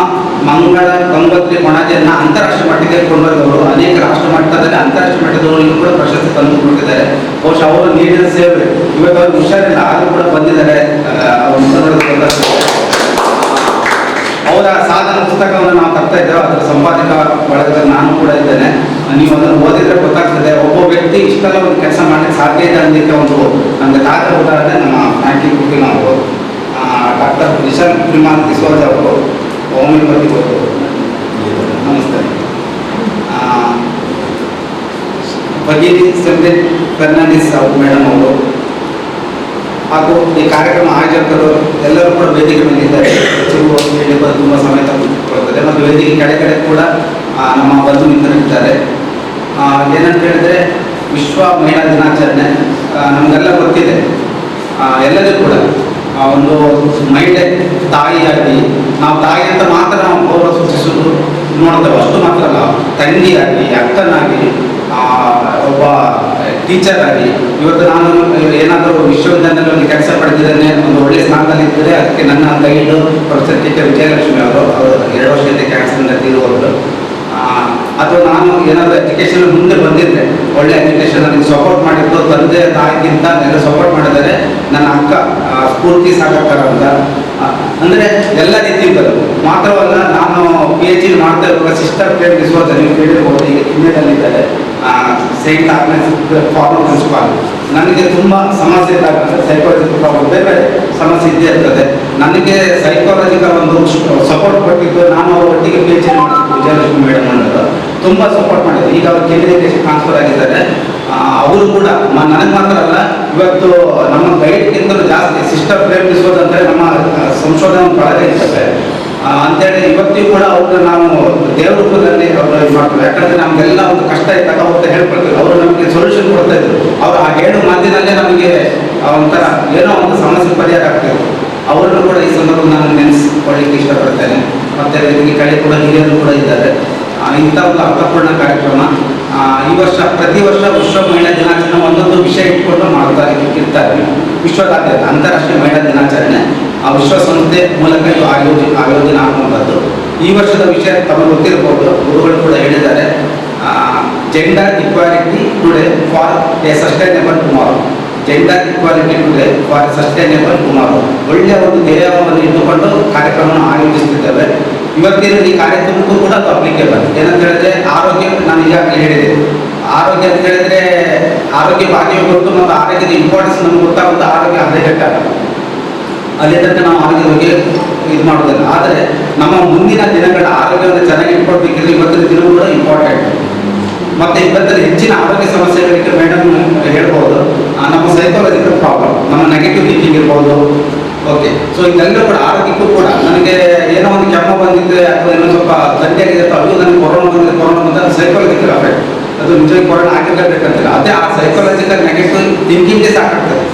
ಮಂಗಳ ಗಂಗೋತ್ರಿ ಕೊಣಾಜೆಯನ್ನು ಅಂತಾರಾಷ್ಟ್ರೀಯ ಮಟ್ಟಕ್ಕೆ ಕೊಂಡೊಯ್ದವರು. ಅನೇಕ ರಾಷ್ಟ್ರ ಮಟ್ಟದಲ್ಲಿ ಅಂತಾರಾಷ್ಟ್ರೀಯ ಮಟ್ಟದವರಿಗೂ ಕೂಡ ಪ್ರಶಸ್ತಿ ತಂದುಕೊಟ್ಟಿದ್ದಾರೆ. ಬಹುಶಃ ಅವರು ನೀಡಿದ ಸೇವೆ ಇವತ್ತು ಅವ್ರಿಗೆ ಹುಷಾರಿಲ್ಲ ಆದರೂ ಕೂಡ ಬಂದಿದ್ದಾರೆ. ಅವರ ಸಾಧನ ಪುಸ್ತಕವನ್ನು ನಾವು ತರ್ತಾ ಇದ್ದೇವೆ, ಅದರ ಸಂಪಾದಕ ಬಳಗದಲ್ಲಿ ನಾನು ಕೂಡ ಇದ್ದೇನೆ. ನೀವು ಅದನ್ನು ಓದಿದ್ರೆ ಗೊತ್ತಾಗ್ತದೆ ಒಬ್ಬ ವ್ಯಕ್ತಿ ಇಷ್ಟೆಲ್ಲ ಒಂದು ಕೆಲಸ ಮಾಡಲಿಕ್ಕೆ ಸಾಧ್ಯ ಇದೆ ಅನ್ನೋದಕ್ಕೆ ಒಂದು ನಮಗೆ ತಾಜಾ ಉದಾಹರಣೆ ನಮ್ಮ ಫ್ರಾಂಕಿ ಕುಟಿನೋ ಅವರು, ಡಾಕ್ಟರ್ ನಿಶಾಂತ್ ಪ್ರಿಮಾನ್ ಡಿಸೋಜ ಅವರು, ಹೋಮಿಯೋಪತಿ ಅವರು. ನಮಸ್ತೆ. ಭಗೀನಿ ಸೆಂಬ್ರಿನ್ ಫೆರ್ನಾಂಡಿಸ್ ಅವರು ಮೇಡಮ್ ಅವರು ಹಾಗೂ ಈ ಕಾರ್ಯಕ್ರಮ ಆಯೋಜಕರು ಎಲ್ಲರೂ ಕೂಡ ವೇದಿಕೆ ಮೇಲಿದ್ದಾರೆ. ತುಂಬ ಸಮಯ ತಗೊಳ್ತದೆ ಮತ್ತು ವೇದಿಕೆ ಕಡೆ ಕೂಡ ನಮ್ಮ ಬಂಧು ಮಿತ್ರರಿದ್ದಾರೆ. ಏನಂತ ಹೇಳಿದ್ರೆ ವಿಶ್ವ ಮಹಿಳಾ ದಿನಾಚರಣೆ ನಮಗೆಲ್ಲ ಗೊತ್ತಿದೆ. ಎಲ್ಲರಿಗೂ ಕೂಡ ಒಂದು ಮಹಿಳೆ ತಾಯಿಯಾಗಿ ನಾವು ತಾಯಿ ಅಂತ ಮಾತ್ರ ನಾವು ಗೌರವ ಸೂಚಿಸೋದು ನೋಡ್ತೇವೆ, ಅಷ್ಟು ಮಾತ್ರ ಅಲ್ಲ, ತಂಗಿಯಾಗಿ, ಅಕ್ಕನಾಗಿ, ಒಬ್ಬ ಟೀಚರ್ ಆಗಿ. ಇವತ್ತು ನಾನು ಏನಾದರೂ ವಿಶ್ವವಿದ್ಯಾಲಯದಲ್ಲಿ ಒಂದು ಕೆಲಸ ಪಡೆದಿದ್ದೇನೆ, ಒಂದು ಒಳ್ಳೆ ಸ್ಥಾನದಲ್ಲಿ ಇದ್ದರೆ ಅದಕ್ಕೆ ನನ್ನ ಗೈಡು ಪ್ರೊಫೆಸರ್ ಟೀಚರ್ ವಿಜಯಲಕ್ಷ್ಮಿ ಅವರು 2 ವರ್ಷದಿಂದ ಕ್ಯಾನ್ಸರ್ನಿಂದ ತೀರುವವರು. ಅಥವಾ ನಾನು ಏನಾದರೂ ಎಜುಕೇಷನ್ ಮುಂದೆ ಬಂದಿದ್ದೆ, ಒಳ್ಳೆ ಎಜುಕೇಷನ್ ನನಗೆ ಸಪೋರ್ಟ್ ಮಾಡಿದ್ದು ತಂದೆ ತಾಯಿಗಿಂತ ಎಲ್ಲ ಸಪೋರ್ಟ್ ಮಾಡಿದರೆ ನನ್ನ ಅಕ್ಕ ಸ್ಫೂರ್ತಿ ಸಾಗರ ಅಂತ. ಅಂದರೆ ಎಲ್ಲ ರೀತಿಯಿಂದಲೂ ಮಾತ್ರವಲ್ಲ, ನಾನು PhD ಮಾಡ್ತಾ ಇರುವಾಗ ಸಿಸ್ಟರ್ ಪ್ರೇಮ್ ಡಿಸೋಜ ನೀವು ಕೇಳಿರ್ಬೋದು, ಈಗ ಇಂಡಿಯಾದಲ್ಲಿದ್ದಾರೆ, ಸೈಂಟ್ ಆಗ್ನೆಸ್ ಫಾರ್ಮರ್ ಪ್ರಿನ್ಸಿಪಾಲ್. ನನಗೆ ತುಂಬ ಸಮಸ್ಯೆ ಇದ್ದಾಗ ಸೈಕಾಲಜಿಕಲ್ ಪ್ರಾಬ್ಲಮ್ ಬೇರೆ ಬೇರೆ ಸಮಸ್ಯೆ ಇದ್ದೇ ಇರ್ತದೆ. ನನಗೆ ಸೈಕಾಲಜಿಕಲ್ ಒಂದು ಸಪೋರ್ಟ್ ಕೊಟ್ಟಿದ್ದು ನಾನು ಅವ್ರ ಒಟ್ಟಿಗೆ PhD ಮಾಡಿದ್ದು ವಿಜಯಲಕ್ಷ್ಮಿ ಮೇಡಮ್ ಅನ್ನೋದು ತುಂಬ ಸಪೋರ್ಟ್ ಮಾಡಿದ್ರು. ಈಗ ಅವರು ಕೆನಡಿಯಾಗೆ ಟ್ರಾನ್ಸ್ಫರ್ ಆಗಿದ್ದಾರೆ. ಅವರು ಕೂಡ ನನಗೆ ಮಾತ್ರ ಅಲ್ಲ, ಇವತ್ತು ನಮ್ಮ ಗೈಡ್ಗಿಂತಲೂ ಜಾಸ್ತಿ ಸಿಸ್ಟರ್ ಪ್ರೇಮ್ ಡಿಸೋಜ ಅಂದರೆ ನಮ್ಮ ಸಂಶೋಧನಾ ಬಳಗ ಇರ್ತದೆ ಅಂತೇಳಿ ಇವತ್ತಿಗೂ ಕೂಡ ಅವ್ರನ್ನ ನಾವು ದೇವ್ರ ರೂಪದಲ್ಲಿ ಅವ್ರನ್ನ ಇದು ಮಾಡ್ತೀವಿ. ಯಾಕಂದರೆ ನಮಗೆಲ್ಲ ಒಂದು ಕಷ್ಟ ಇದ್ದಾಗ ಅವ್ರನ್ನ ಹೇಳ್ಕೊಳ್ತೀವಿ, ಅವರು ನಮಗೆ ಸೊಲ್ಯೂಷನ್ ಕೊಡ್ತಾ ಇದ್ರು. ಅವರು ಆ 7 ಮಾತಿನಲ್ಲೇ ನಮಗೆ ಒಂಥರ ಏನೋ ಒಂದು ಸಮಸ್ಯೆ ಪರಿಹಾರ ಆಗ್ತಿತ್ತು. ಅವರನ್ನು ಕೂಡ ಈ ಸಂದರ್ಭದಲ್ಲಿ ನಾನು ನೆನೆಸ್ಕೊಳ್ಳಿಕ್ಕೆ ಇಷ್ಟಪಡ್ತೇನೆ. ಮತ್ತು ಇದಕ್ಕೆ ಕಡೆ ಕೂಡ ಹಿರಿಯರು ಕೂಡ ಇದ್ದಾರೆ. ಇಂಥ ಒಂದು ಅರ್ಥಪೂರ್ಣ ಕಾರ್ಯಕ್ರಮ ಈ ವರ್ಷ ಪ್ರತಿ ವರ್ಷ ವಿಶ್ವ ಮಹಿಳಾ ದಿನಾಚರಣೆ ಒಂದೊಂದು ವಿಷಯ ಇಟ್ಕೊಂಡು ಮಾಡ್ತಾರೆ ಇರ್ತಾರೆ. ವಿಶ್ವದಾದ್ಯಂತ ಅಂತಾರಾಷ್ಟ್ರೀಯ ಮಹಿಳಾ ದಿನಾಚರಣೆ ಆ ವಿಶ್ವಸಂಸ್ಥೆ ಮೂಲಕ ಇದು ಆಯೋಜನೆ ಆಗುವಂಥದ್ದು. ಈ ವರ್ಷದ ವಿಷಯ ತಮಗೆ ಗೊತ್ತಿರಬಹುದು, ಗುರುಗಳು ಕೂಡ ಹೇಳಿದ್ದಾರೆ, gender equality today for A sustainable tomorrow. Gender equality today for A sustainable tomorrow. ಒಳ್ಳೆಯ ಒಂದು ಧ್ಯೇಯವನ್ನು ಇಟ್ಟುಕೊಂಡು ಕಾರ್ಯಕ್ರಮವನ್ನು ಆಯೋಜಿಸುತ್ತಿದ್ದೇವೆ. ಇವತ್ತಿನ ಈ ಕಾರ್ಯಕ್ರಮಕ್ಕೂ ಕೂಡ ಅದು ಅಪ್ಲಿಕೇಬಲ್. ಏನಂತ ಹೇಳಿದ್ರೆ ಆರೋಗ್ಯ, ನಾನು ಈಗಾಗಲೇ ಹೇಳಿದೆ, ಆರೋಗ್ಯ ಅಂತ ಹೇಳಿದ್ರೆ ಆರೋಗ್ಯ ಭಾಗ್ಯ ಗೊತ್ತು ಮತ್ತು ಆರೋಗ್ಯದ ಇಂಪಾರ್ಟೆನ್ಸ್ ನಮ್ಗೆ ಗೊತ್ತಾಗುತ್ತೆ. ಆರೋಗ್ಯ ಹದಗೆಟ್ಟಾಗ ಅಲ್ಲಿ ತನಕ ನಾವು ಆರೋಗ್ಯದ ಬಗ್ಗೆ ಇದು ಮಾಡೋದಿಲ್ಲ. ಆದರೆ ನಮ್ಮ ಮುಂದಿನ ದಿನಗಳ ಆರೋಗ್ಯವನ್ನು ಚೆನ್ನಾಗಿ ಇಟ್ಕೊಳ್ಬೇಕಿದ್ರೆ ಇವತ್ತಿನ ದಿನವೂ ಕೂಡ ಇಂಪಾರ್ಟೆಂಟ್. ಮತ್ತು ಇವತ್ತಲ್ಲಿ ಹೆಚ್ಚಿನ ಆರೋಗ್ಯ ಸಮಸ್ಯೆಗಳಿಗೆ ಮೇಡಮ್ ಹೇಳ್ಬೋದು, ನಮ್ಮ ಸೈಕಾಲಜಿಕಲ್ ಪ್ರಾಬ್ಲಮ್, ನಮ್ಮ ನೆಗೆಟಿವ್ ಥಿಂಕಿಂಗ್ ಇರ್ಬೋದು. ಓಕೆ, ಸೊ ಇದೆಲ್ಲ ಕೂಡ ಆರೋಗ್ಯಕ್ಕೂ ಕೂಡ ನನಗೆ ಏನೋ ಒಂದು ಕೆಮ್ಮ ಬಂದಿದ್ದೆ ಅಥವಾ ಏನೋ ಸ್ವಲ್ಪ ಗಟ್ಟಿಯಾಗಿದೆ, ಅದು ನನಗೆ ಕೊರೋನಾ ಬಂದಿದೆ, ಸೈಕಾಲಜಿಕಲ್ ಅಫೆಕ್ಟ್. ಅದು ನಿಜವಾಗಿ ಕೊರೋನಾ ಆಗಿರಬೇಕಂತಿಲ್ಲ, ಅದೇ ಆ ಸೈಕಾಲಜಿಕಲ್ ನೆಗೆಟಿವ್ ಥಿಂಕಿಂಗ್ಗೆ ಸಾಕಾಗ್ತದೆ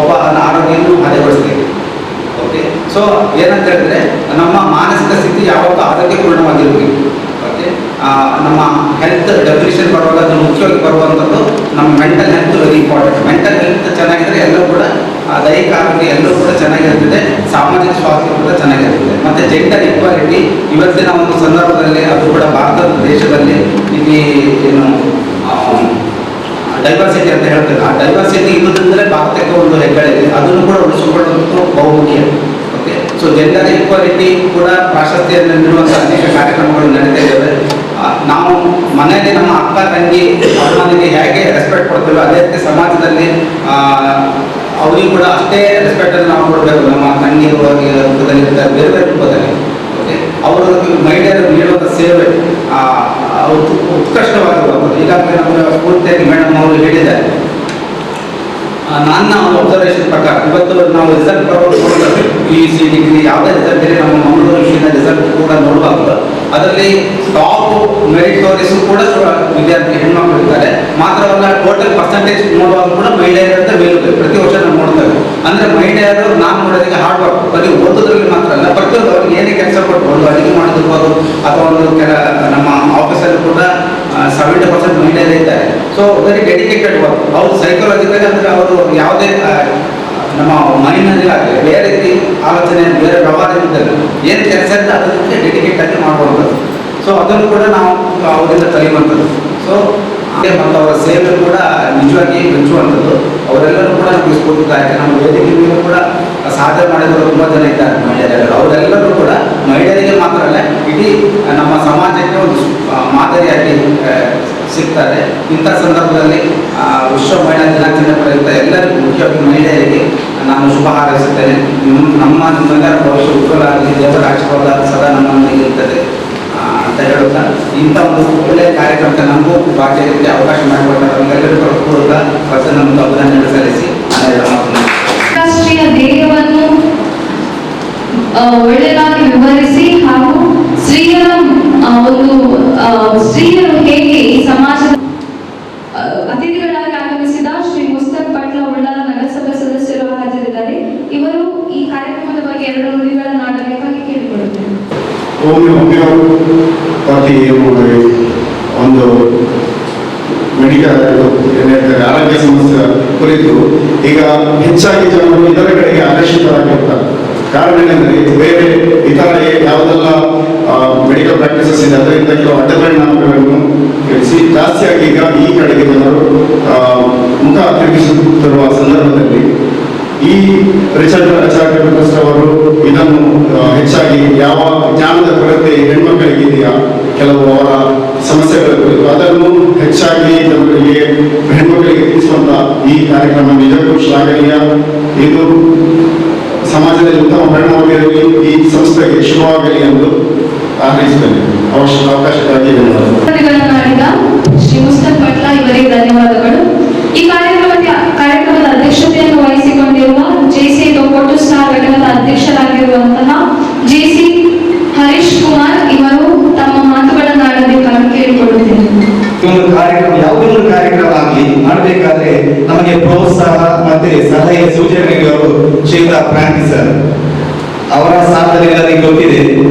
ಒಬ್ಬ ಆರೋಗ್ಯವನ್ನು ಹದಗೊಳಿಸ್ತೀವಿ. ಓಕೆ, ಸೊ ಏನಂತ ಹೇಳಿದ್ರೆ ನಮ್ಮ ಮಾನಸಿಕ ಸ್ಥಿತಿ ಯಾವತ್ತೂ ಆರೋಗ್ಯಪೂರ್ಣವಾಗಿರಬೇಕು. ಓಕೆ, ನಮ್ಮ ಹೆಲ್ತ್ ಡೆಫಿನಿಷನ್ ಬರುವಾಗ ಅದು ಮುಖ್ಯವಾಗಿ ಬರುವಂಥದ್ದು ನಮ್ಮ mental health very important. Mental health ಚೆನ್ನಾಗಿದ್ರೆ ಎಲ್ಲರೂ ಕೂಡ ದೈಹಿಕ ಆರೋಗ್ಯ ಎಲ್ಲರೂ ಕೂಡ ಚೆನ್ನಾಗಿರ್ತದೆ, ಸಾಮಾಜಿಕ ಸ್ವಾಸ್ಥ್ಯ ಕೂಡ ಚೆನ್ನಾಗಿರ್ತದೆ. ಮತ್ತು ಜೆಂಡರ್ ಈಕ್ವಾಲಿಟಿ ಇವತ್ತಿನ ಒಂದು ಸಂದರ್ಭದಲ್ಲಿ ಅದು ಕೂಡ ಭಾರತ ದೇಶದಲ್ಲಿ ಇಲ್ಲಿ ಏನು ಡೈವರ್ಸಿಟಿ ಅಂತ ಹೇಳ್ತೇವೆ, ಆ ಡೈವರ್ಸಿಟಿ ಇರುವುದಂದರೆ ಭಾರತಕ್ಕೆ ಒಂದು ಹೆಗ್ಗಳಿದೆ, ಅದನ್ನು ಕೂಡ ಉಳಿಸಿಕೊಳ್ಳುವುದು ಬಹುಮುಖ್ಯ. ಓಕೆ, ಸೊ ಜೆಂಡರ್ ಈಕ್ವಾಲಿಟಿ ಕೂಡ ಪ್ರಾಶಸ್ತ್ಯವನ್ನು ನೀಡುವಂತಹ ಅನೇಕ ಕಾರ್ಯಕ್ರಮಗಳು ನಡೀತಾ ಇದ್ದಾವೆ. ನಾವು ಮನೆಯಲ್ಲಿ ನಮ್ಮ ಅಕ್ಕ ತಂಗಿ ಅಮ್ಮನಿಗೆ ಹೇಗೆ ರೆಸ್ಪೆಕ್ಟ್ ಕೊಡ್ತೀವೋ ಅದೇ ರೀತಿ ಸಮಾಜದಲ್ಲಿ ಅವರಿಗೂ ಕೂಡ ಅಷ್ಟೇ ರೆಸ್ಪೆಕ್ಟನ್ನು ನಾವು ಕೊಡಬೇಕು. ನಮ್ಮ ತಂಗಿ ರೂಪದಲ್ಲಿ ಇರ್ತಾರೆ, ಬೇರೆ ಬೇರೆ ರೂಪದಲ್ಲಿ. ಓಕೆ, ಅವರು ಮಹಿಳೆಯರು ನೀಡುವಂಥ ಸೇವೆ ಉತ್ಕೃಷ್ಟವಾಗಿರುವಂಥದ್ದು. ಈಗಾಗಲೇ ನಮ್ಮ ಸ್ಫೂರ್ತಿಯಾಗಿ ಮೇಡಮ್ ಅವರು ಹೇಳಿದ್ದಾರೆ. ನನ್ನ ಒಂದು ಅಬ್ಸರ್ವೇಷನ್ ಪ್ರಕಾರ ಇವತ್ತು ನಾವು ರಿಸಲ್ಟ್ ನೋಡಿದ್ರೆ PUC ಡಿಗ್ರಿ ಯಾವುದೇ ರಿಸಲ್ಟ್ ಇದೆ, ನಮ್ಮ ಮಂಗಳೂರು ವಿಷಯದ ರಿಸಲ್ಟ್ ಕೂಡ ನೋಡುವಾಗ ಅದರಲ್ಲಿ ಟಾಪ್ ಮೆರಿಟೋರಿಯಸ್ ಕೂಡ ವಿದ್ಯಾರ್ಥಿ ಹೆಣ್ಮಕ್ಳು ಇರ್ತಾರೆ. ಮಾತ್ರವಲ್ಲ, ಟೋಟಲ್ ಪರ್ಸೆಂಟೇಜ್ ನೋಡುವಾಗ ಕೂಡ ಮಹಿಳೆಯರಂತ ಮೇಲುಗೈ ಪ್ರತಿ ವರ್ಷ ನಾವು ನೋಡ್ತೇವೆ. ಅಂದರೆ ಮಹಿಳೆಯರು ನಾನು ನೋಡೋದಕ್ಕೆ ಹಾರ್ಡ್ ವರ್ಕ್ ಬರೀ ಓದೋದ್ರಲ್ಲಿ ಮಾತ್ರ ಅಲ್ಲ, ಪ್ರತಿಯೊಂದು ಅವ್ರಿಗೆ ಏನೇ ಕೆಲಸ ಕೊಟ್ಟು ಒಂದು ಅಡುಗೆ ಮಾಡೋದಿರ್ಬೋದು ಅಥವಾ ಒಂದು ನಮ್ಮ ಆಫೀಸಲ್ಲಿ ಕೂಡ 70% ಮಹಿಳೆಯರೇ ಇದ್ದಾರೆ. So very dedicated work. ಅವರು ಸೈಕಾಲಜಿಕಲಿ ಅಂದರೆ ಅವರು ಯಾವುದೇ ನಮ್ಮ ಮೈಂಡ್ನಲ್ಲಿ ಆಗಲಿ ಬೇರೆ ರೀತಿ ಆಲೋಚನೆ ಬೇರೆ ವ್ಯವಹಾರದಲ್ಲಿ ಏನು ಕೆಲಸ ಇರುತ್ತೆ ಅದಕ್ಕೆ ಡೆಡಿಕೇಟ್ ಆಗಿ ಮಾಡುವಂಥದ್ದು. ಸೊ ಅದನ್ನು ಕೂಡ ನಾವು ಅವರಿಂದ ಕಲಿಯುವಂಥದ್ದು. ಸೊ ಮತ್ತು ಅವರ ಸೇವೆ ಕೂಡ ನಿಜವಾಗಿ ಮೆಚ್ಚುವಂಥದ್ದು. ಅವರೆಲ್ಲರೂ ಕೂಡ ನಮಗೆ ಸ್ಫೂರ್ತಿದಾಯಕ. ನಮ್ಮ ವೇದಿಕೆ ಮೇಲೆ ಕೂಡ ಸಾಧನೆ ಮಾಡಿದವರು ತುಂಬ ಜನ ಇದ್ದಾರೆ ಮಹಿಳೆಯರೆಲ್ಲರೂ. ಅವರೆಲ್ಲರೂ ಕೂಡ ಮಹಿಳೆಯರಿಗೆ ಮಾತ್ರ ಅಲ್ಲ, ಇಡೀ ನಮ್ಮ ಸಮಾಜಕ್ಕೆ ಒಂದು ಮಾದರಿಯಾಗಿ ಸಿಗ್ತಾರೆ. ಇಂಥ ಸಂದರ್ಭದಲ್ಲಿ ವಿಶ್ವ ಮಹಿಳಾ ದಿನಾಚರಣೆ ಪ್ರಯುಕ್ತ ಎಲ್ಲರಿಗೂ ಮುಖ್ಯವಾಗಿ ಮಹಿಳೆಯರಿಗೆ ನಾನು ಶುಭ ಹಾರೈಸುತ್ತೇನೆ. ನಿಮ್ಮೆಲ್ಲರ ಭವಿಷ್ಯ ಉಜ್ವಲ ಆಗಲಿ, ದೇವರ ಆಶೀರ್ವಾದ ಸದಾ ನಮ್ಮೊಂದಿಗೆ ಇರ್ತದೆ ಅಂತ ಹೇಳುತ್ತಾ ಇಂಥ ಒಂದು ಒಳ್ಳೆಯ ಕಾರ್ಯಕ್ರಮಕ್ಕೆ ನಮಗೂ ಭಾಗಿಯಾಗಲಿಕ್ಕೆ ಅವಕಾಶ ಮಾಡಿಕೊಟ್ಟ ನಮಗೆಲ್ಲರಿಗೂ ಪೂರ್ವಕ ನಮ್ಮದು ಅಭಿನಂದನೆ ಸಲ್ಲಿಸಿ ರಾಷ್ಟ್ರೀಯ ಧ್ಯೇಯವನ್ನು ಒಳ್ಳೆಯದಾಗಿ ವಿವರಿಸಿ ಹಾಗೂ ಸ್ತ್ರೀಯರು ಹೇಗೆ ಈ ಸಮಾಜದ ಅತಿಥಿಗಳಾಗಿ ಆಗಮಿಸಿದ ಶ್ರೀ ಮುಸ್ತಕ್ ಪಟ್ಲ ಉಳ್ಳಾಲ ನಗರಸಭಾ ಸದಸ್ಯರು ಹಾಜರಿದ್ದಾರೆ. ಇವರು ಈ ಕಾರ್ಯಕ್ರಮದ ಬಗ್ಗೆ 2 ನುಡಿಗಳನ್ನು ಆಡಬೇಕಾಗಿ ಕೇಳಿಕೊಳ್ಳುತ್ತೇನೆ. ಒಂದು ಮೆಡಿಕಲ್ ಆರೋಗ್ಯ ಸಮಸ್ಯೆ ಕುರಿತು ಈಗ ಹೆಚ್ಚಾಗಿ ಜನರು ಇದರ ಕಡೆಗೆ ಆಕರ್ಷಿತರಾಗಿರ್ತಾರೆ. ಕಾರಣ ಏನಂದ್ರೆ ಬೇರೆ ಇತರ ಯಾವುದೆಲ್ಲ ಮೆಡಿಕಲ್ ಪ್ರಾಕ್ಟೀಸಸ್ ಇದೆ ಅದರಿಂದ ಕೆಲವು ಅಡ್ಡಪರಿಣಾಮಗಳನ್ನು ಜಾಸ್ತಿಯಾಗಿ ಈಗ ಈ ಕಡೆಗೆ ಜನರು ಮುಖ ತಿರುಗಿಸುತ್ತಿರುವ ಸಂದರ್ಭದಲ್ಲಿ ಈ ರಿಚರ್ಡ್ ಟ್ರಸ್ಟ್ ಅವರು ಇದನ್ನು ಹೆಚ್ಚಾಗಿ ಯಾವ ಜ್ಞಾನದ ಕೊರತೆ ಹೆಣ್ಮಕ್ಕಳಿಗೆ ಇದೆಯಾ, ಕೆಲವು ಅವರ ಸಮಸ್ಯೆಗಳ ಕುರಿತು ಅದನ್ನು ಹೆಚ್ಚಾಗಿ ಜನರಿಗೆ ಹೆಣ್ಮಕ್ಕಳಿಗೆ ತಿಳಿಸುವಂತ ಈ ಕಾರ್ಯಕ್ರಮ ನಿಜಕ್ಕೂ ಶ್ಲಾಘನೀಯ. ಇದು ಸಮಾಜದಲ್ಲಿ ಉತ್ತಮ ಪರಿಣಾಮವಿರಲಿ, ಈ ಸಂಸ್ಥೆಗೆ ಶುಭವಾಗಲಿ ಎಂದು ಹಾರೈಸುತ್ತೇನೆ. ಅವಕಾಶಕ್ಕಾಗಿ ಶ್ರೀ ಮುಸ್ತಕ್ ಪಟ್ಲ ಇವರಿಗೆ ಧನ್ಯವಾದಗಳು. ಈ ಕಾರ್ಯಕ್ರಮದ ಅಧ್ಯಕ್ಷತೆಯನ್ನು ವಹಿಸಿಕೊಂಡಿರುವ JC ತೊಕ್ಕೊಟ್ಟು ಸ್ಟಾರ್ ಘಟಕದ ಅಧ್ಯಕ್ಷರಾಗಿರುವಂತಹ JC ಹರೀಶ್ ಕುಮಾರ್ ಇವರು ತಮ್ಮ ಮಾತುಗಳನ್ನು ಆಡಬೇಕಾಗಿ ಕೇಳಿಕೊಳ್ಳುತ್ತೇನೆ. ಒಂದು ಕಾರ್ಯಕ್ರಮ ಯಾವುದೊಂದು ಕಾರ್ಯಕ್ರಮ ಆಗಲಿ ಮಾಡಬೇಕಾದ್ರೆ ನಮಗೆ ಪ್ರೋತ್ಸಾಹ ಮತ್ತೆ ಸಲಹೆ ಸೂಚನೆಗಳು ಶ್ರೀಯುತ ಪ್ರಾಂತಿ ಸರ್ ಅವರ ಸಾಧನೆ ಎಲ್ಲರಿಗೂ ಗೊತ್ತಿದೆ.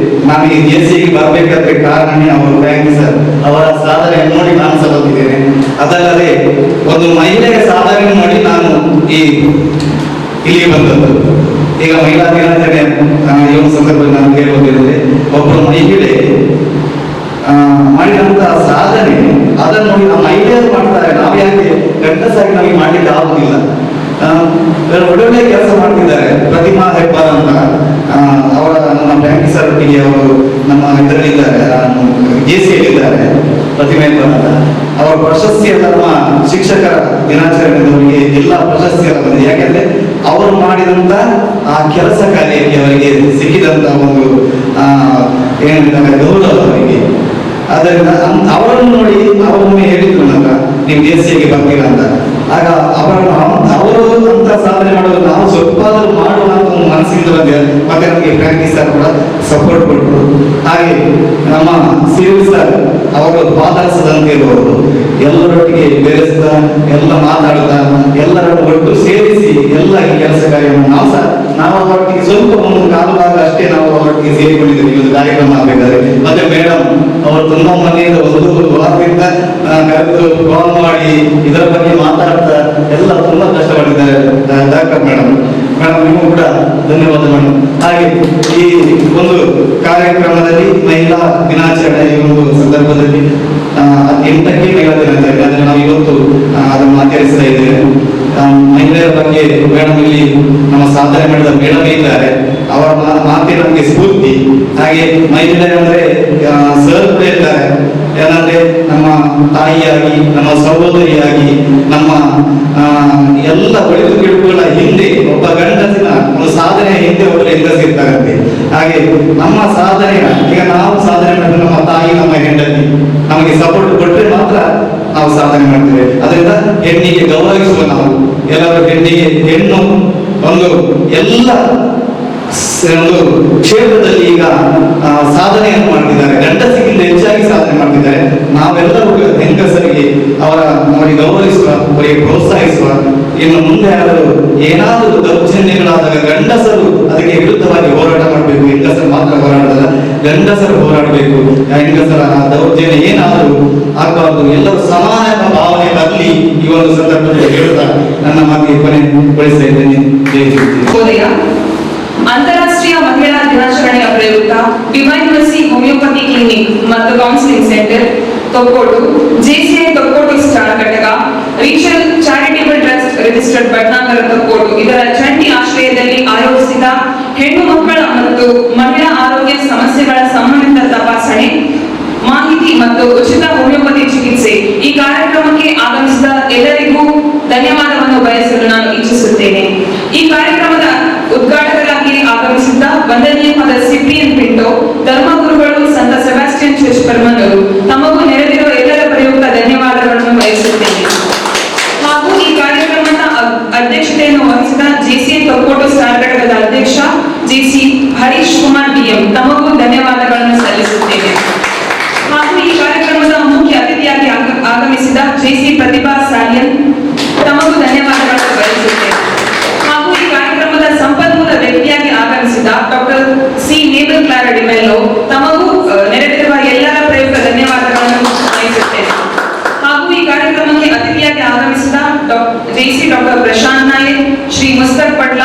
ನಾನು ಈ JCಗೆ ಬರಬೇಕಾದ್ರೆ ಕಾರಣನೇ ಅವರು ಪ್ರಾಂತಿ ಸರ್ ಅವರ ಸಾಧನೆ ನೋಡಿ ನಾನು ಸಹ ಬಂದಿದ್ದೇನೆ. ಅದಲ್ಲದೆ ಒಂದು ಮಹಿಳೆಯ ಸಾಧನೆ ನೋಡಿ ನಾನು ಇಲ್ಲಿಗೆ ಬಂದದ್ದು. ಈಗ ಮಹಿಳಾ ದಿನಾಚರಣೆ ಈ ಒಂದು ಸಂದರ್ಭದಲ್ಲಿ ನಾನು ಕೇಳುವುದಿದೆ, ಒಬ್ಬರು ಮಹಿಳೆ ಮಾಡಿದಂತಹ ಸಾಧನೆ ಅದನ್ನು ನೋಡಿ ನಮ್ಮ ಮಹಿಳೆಯರು ಮಾಡ್ತಾರೆ. ನಾವು ಯಾಕೆ ಗಂಡಸಾಗಿ ನಮಗೆ ಮಾಡಲಿಕ್ಕೆ ಆಗುದಿಲ್ಲ. ಒಳ್ಳೊಳ್ಳೆ ಕೆಲಸ ಮಾಡ್ತಿದ್ದಾರೆ. ಪ್ರತಿಮಾ ಹೆಬ್ಬಾರ್ ಅಂತ ಅವರ ನಮ್ಮ ಬ್ಯಾಂಕ್ ಸರ್ ಒಟ್ಟಿಗೆ ಅವರು ನಮ್ಮ ಇದರಲ್ಲಿದ್ದಾರೆ, JCಯಲ್ಲಿದ್ದಾರೆ. ಪ್ರತಿಮಾ ಹೆಬ್ಬಾರ್ ಅಂತ ಅವರ ಪ್ರಶಸ್ತಿಯ ನಮ್ಮ ಶಿಕ್ಷಕರ ದಿನಾಚರಣೆಯವರಿಗೆ ಎಲ್ಲ ಪ್ರಶಸ್ತಿಯನ್ನು ಬಂದಿದೆ. ಯಾಕೆಂದ್ರೆ ಅವರು ಮಾಡಿದಂತ ಆ ಕೆಲಸ ಕಾರ್ಯಕ್ಕೆ ಅವರಿಗೆ ಸಿಕ್ಕಿದಂತ ಒಂದು ಏನಿದ್ದಾರೆ ಗೌರವ ಅವರಿಗೆ. ಆದ್ದರಿಂದ ಅವರನ್ನು ನೋಡಿ ಅವರೊಮ್ಮೆ ಹೇಳಿದ್ರು ನಂತರ ನೀವು JCಗೆ ಬರ್ತೀರಾ ಅಂತ. ಆಗ ಅವರು ಅಂತ ಸಾಧನೆ ಮಾಡೋದು ನಾವು ಸ್ವಲ್ಪ ಮಾಡುವ ಅಂತ ಒಂದು ಮನಸ್ಸಿಂದ ಬಂದಿದೆ. ಮತ್ತೆ ನಮಗೆ ಪ್ರಾಕ್ಟೀಸ್ ಸರ್ ಕೂಡ ಸಪೋರ್ಟ್ ಕೊಟ್ಟರು. ಹಾಗೆ ನಮ್ಮ ಸಿವಿಲ್ ಸರ್ ಅವರು ಮಾತಾಡಿಸದಂತೆ ಇರುವವರು ಎಲ್ಲರೊಟ್ಟಿಗೆ ಬೆರೆಸ್ತಾ ಎಲ್ಲ ಮಾತಾಡ್ತಾ ಎಲ್ಲರನ್ನು ಒಟ್ಟು ಸೇರಿಸಿ ಎಲ್ಲ ಈ ಕೆಲಸ ಕಾರ್ಯವನ್ನು ನಾವು ಅವರೊಟ್ಟಿಗೆ ಸ್ವಲ್ಪ ಒಂದು ಕಾಲು ಭಾಗ ಅಷ್ಟೇ ನಾವು ಅವರೊಟ್ಟಿಗೆ ಸೇರಿಕೊಂಡಿದ್ದೇವೆ ಈ ಒಂದು ಕಾರ್ಯಕ್ರಮ ಆಗಬೇಕಾದ್ರೆ. ಮತ್ತೆ ಮೇಡಮ್ ಅವರು ತುಂಬಾ ಮನೆಯಿಂದ ಒಂದು ವಾರದಿಂದ ಕರೆದು ಕಾಲ್ ಮಾಡಿ ಇದರ ಬಗ್ಗೆ ಮಾತಾಡ್ತಾ ಎಲ್ಲ ತುಂಬಾ ಕಷ್ಟಪಟ್ಟಿದ್ದಾರೆ. ಡಾಕ್ಟರ್ ಮೇಡಮ್ ನೀವು ಕೂಡ ಧನ್ಯವಾದ ಮೇಡಮ್. ಹಾಗೆ ಈ ಒಂದು ಕಾರ್ಯಕ್ರಮದಲ್ಲಿ ಮಹಿಳಾ ದಿನಾಚರಣೆ ಈ ಒಂದು ಸಂದರ್ಭದಲ್ಲಿ 8ಕ್ಕೆ ಮಹಿಳಾ ದಿನಾಚರಣೆ ಅಂದ್ರೆ ನಾವು ಇವತ್ತು ಅದನ್ನು ಆಚರಿಸ್ತಾ ಇದ್ದೇವೆ. ಮಹಿಳೆಯರ ಬಗ್ಗೆ ಮೇಡಮ್ ಇಲ್ಲಿ ನಮ್ಮ ಸಾಧನೆ ಮಾಡಿದ ಮೇಡಮ್ ಇದ್ದಾರೆ. ಅವರ ಮಾತೇ ನಮಗೆ ಸ್ಫೂರ್ತಿ. ಹಾಗೆ ಮಹಿಳೆ ಅಂದ್ರೆ ಸರ್ ಕೂಡ ಇರ್ತಾರೆ, ಏನಂದ್ರೆ ನಮ್ಮ ತಾಯಿಯಾಗಿ, ನಮ್ಮ ಸಹೋದರಿಯಾಗಿ, ನಮ್ಮ ಎಲ್ಲ ಒಳಿತು ಗಿಡುಗಳ ಹಿಂದೆ ಒಬ್ಬ ಗಂಡಸಿನ ಒಂದು ಸಾಧನೆ ಹಿಂದೆ ಒಬ್ಬರು ಹೆಂಗಸಿರ್ತಾರಂತೆ. ಹಾಗೆ ನಮ್ಮ ಸಾಧನೆ, ಈಗ ನಾವು ಸಾಧನೆ ಮಾಡಿದ್ರೆ ನಮ್ಮ ತಾಯಿ, ನಮ್ಮ ಹೆಂಡತಿ ನಮಗೆ ಸಪೋರ್ಟ್ ಕೊಟ್ಟರೆ ಮಾತ್ರ ನಾವು ಸಾಧನೆ ಮಾಡ್ತೇವೆ. ಅದರಿಂದ ಹೆಣ್ಣಿಗೆ ಗೌರವಿಸುವ ನಾವು ಎಲ್ಲರೂ ಹೆಣ್ಣು ಒಂದು ಎಲ್ಲ ಒಂದು ಕ್ಷೇತ್ರದಲ್ಲಿ ಈಗ ಸಾಧನೆಯನ್ನು ಮಾಡ್ತಿದ್ದಾರೆ, ಗಂಡಸಿಗಿಂತ ಹೆಚ್ಚಾಗಿ ಸಾಧನೆ ಮಾಡ್ತಿದ್ದಾರೆ. ನಾವೆಲ್ಲರೂ ಹೆಂಗಸರಿಗೆ ಅವರಿಗೆ ಗೌರವಿಸುವ, ಅವರಿಗೆ ಪ್ರೋತ್ಸಾಹಿಸುವ. ಇನ್ನು ಮುಂದೆ ಆದರೂ ಏನಾದರೂ ದೌರ್ಜನ್ಯಗಳಾದಾಗ ಗಂಡಸರು ಅದಕ್ಕೆ ವಿರುದ್ಧವಾಗಿ ಹೋರಾಟ ಮಾಡಬೇಕು. ಹೆಂಗಸರು ಮಾತ್ರ ಹೋರಾಡಲ್ಲ, ಗಂಡಸರು ಹೋರಾಡಬೇಕು. ಹೆಂಗಸರ ದೌರ್ಜನ್ಯ ಏನಾದರೂ ಆಗಬಾರ್ದು, ಎಲ್ಲರೂ ಸಮಾನ ಭಾವನೆ ಬರಲಿ. ಈ ಒಂದು ಸಂದರ್ಭದಲ್ಲಿ ಹೇಳುತ್ತಾ ನನ್ನ ಮಾತಿಗೆ ಕೊನೆಗೊಳಿಸ್ತಾ ಇದ್ದೇನೆ. ಶುಭೋದಯ. ಅಂತಾರಾಷ್ಟ್ರೀಯ ಮಹಿಳಾ ದಿನಾಚರಣೆಯ ಪ್ರಯುಕ್ತ ಡಿವೈನ್ ಮರ್ಸಿ ಹೋಮಿಯೋಪತಿ ಕ್ಲಿನಿಕ್ ಮತ್ತು counselling centre Thokkottu, JCI Thokkottu star ಘಟಕ, regional charitable trust registered Bhatnagar Thokkottu ಇದರ ಜಂಟಿ ಆಶ್ರಯದಲ್ಲಿ ಆಯೋಜಿಸಿದ ಹೆಣ್ಣು ಮಕ್ಕಳ ಮತ್ತು ಮಹಿಳಾ ಆರೋಗ್ಯ ಸಮಸ್ಯೆಗಳ ಸಂಬಂಧಿತ ತಪಾಸಣೆ, ಮಾಹಿತಿ ಮತ್ತು ಉಚಿತ ಹೋಮಿಯೋಪತಿ ಚಿಕಿತ್ಸೆ ಈ ಕಾರ್ಯಕ್ರಮಕ್ಕೆ ಆಗಮಿಸಿದ ಎಲ್ಲರಿಗೂ ಧನ್ಯವಾದವನ್ನು ಬಯಸಲು ನಾನು ಇಚ್ಛಿಸುತ್ತೇನೆ. ಈ ಕಾರ್ಯಕ್ರಮದ ಉದ್ಘಾಟಕರಾಗಿ ಆಗಮಿಸಿದ್ದ ವಂದನೀಯ ಫಾದರ್ ಸಿಪ್ರಿಯನ್ ಪಿಂಟೋ, ಧರ್ಮಗುರುಗಳು ಸಂತ ಸೆಬಾಸ್ಟಿಯನ್ ಚರ್ಚ್ ಪರ್ಮನರು ತಮಗೂ ನೆರೆದಿರುವ ಎಲ್ಲರ ಪ್ರಯುಕ್ತ ಧನ್ಯವಾದಗಳನ್ನು ಬಯಸುತ್ತೇನೆ. ಹಾಗೂ ಈ ಕಾರ್ಯಕ್ರಮದ ಅಧ್ಯಕ್ಷತೆಯನ್ನು ವಹಿಸಿದ ಜೆಸಿಐ ತೊಕ್ಕೋಟು ಸ್ಟಾರ್ ಘಟಕದ ಅಧ್ಯಕ್ಷ ಜೆಸಿ ಹರೀಶ್ ಕುಮಾರ್ ಡಿಎಂ ತಮಗೂ ಧನ್ಯವಾದಗಳನ್ನು ಸಲ್ಲಿಸುತ್ತೇನೆ. ಹಾಗೂ ಈ ಕಾರ್ಯಕ್ರಮದ ಮುಖ್ಯ ಅತಿಥಿಯಾಗಿ ಆಗಮಿಸಿದ ಜೆಸಿ ಪ್ರತಿಭಾ ಸಾಲಿಯನ್ ತಮಗೂ ಧನ್ಯವಾದಗಳನ್ನು ಬಯಸುತ್ತೇನೆ. ಹಾಗೂ ಈ ಕಾರ್ಯಕ್ರಮದ ಸಂಪನ್ಮೂಲ ವ್ಯಕ್ತಿಯಾಗಿ ಆಗಮಿಸಿದ doctor C navel Clara D'Mello ತಮಗೂ ನೆರೆದಿರುವ ಎಲ್ಲರ ಪ್ರಯುಕ್ತ ಧನ್ಯವಾದಗಳನ್ನು ಬಯಸುತ್ತೇನೆ. ಹಾಗೂ ಈ ಕಾರ್ಯಕ್ರಮಕ್ಕೆ ಅತಿಥಿಯಾಗಿ ಆಗಮಿಸಿದ ಜೆಸಿ ಡಾಕ್ಟರ್ ಪ್ರಶಾಂತ್ ನಾಯಕ್, ಶ್ರೀ ಮುಸ್ತಕ್ ಪಟ್ಲ,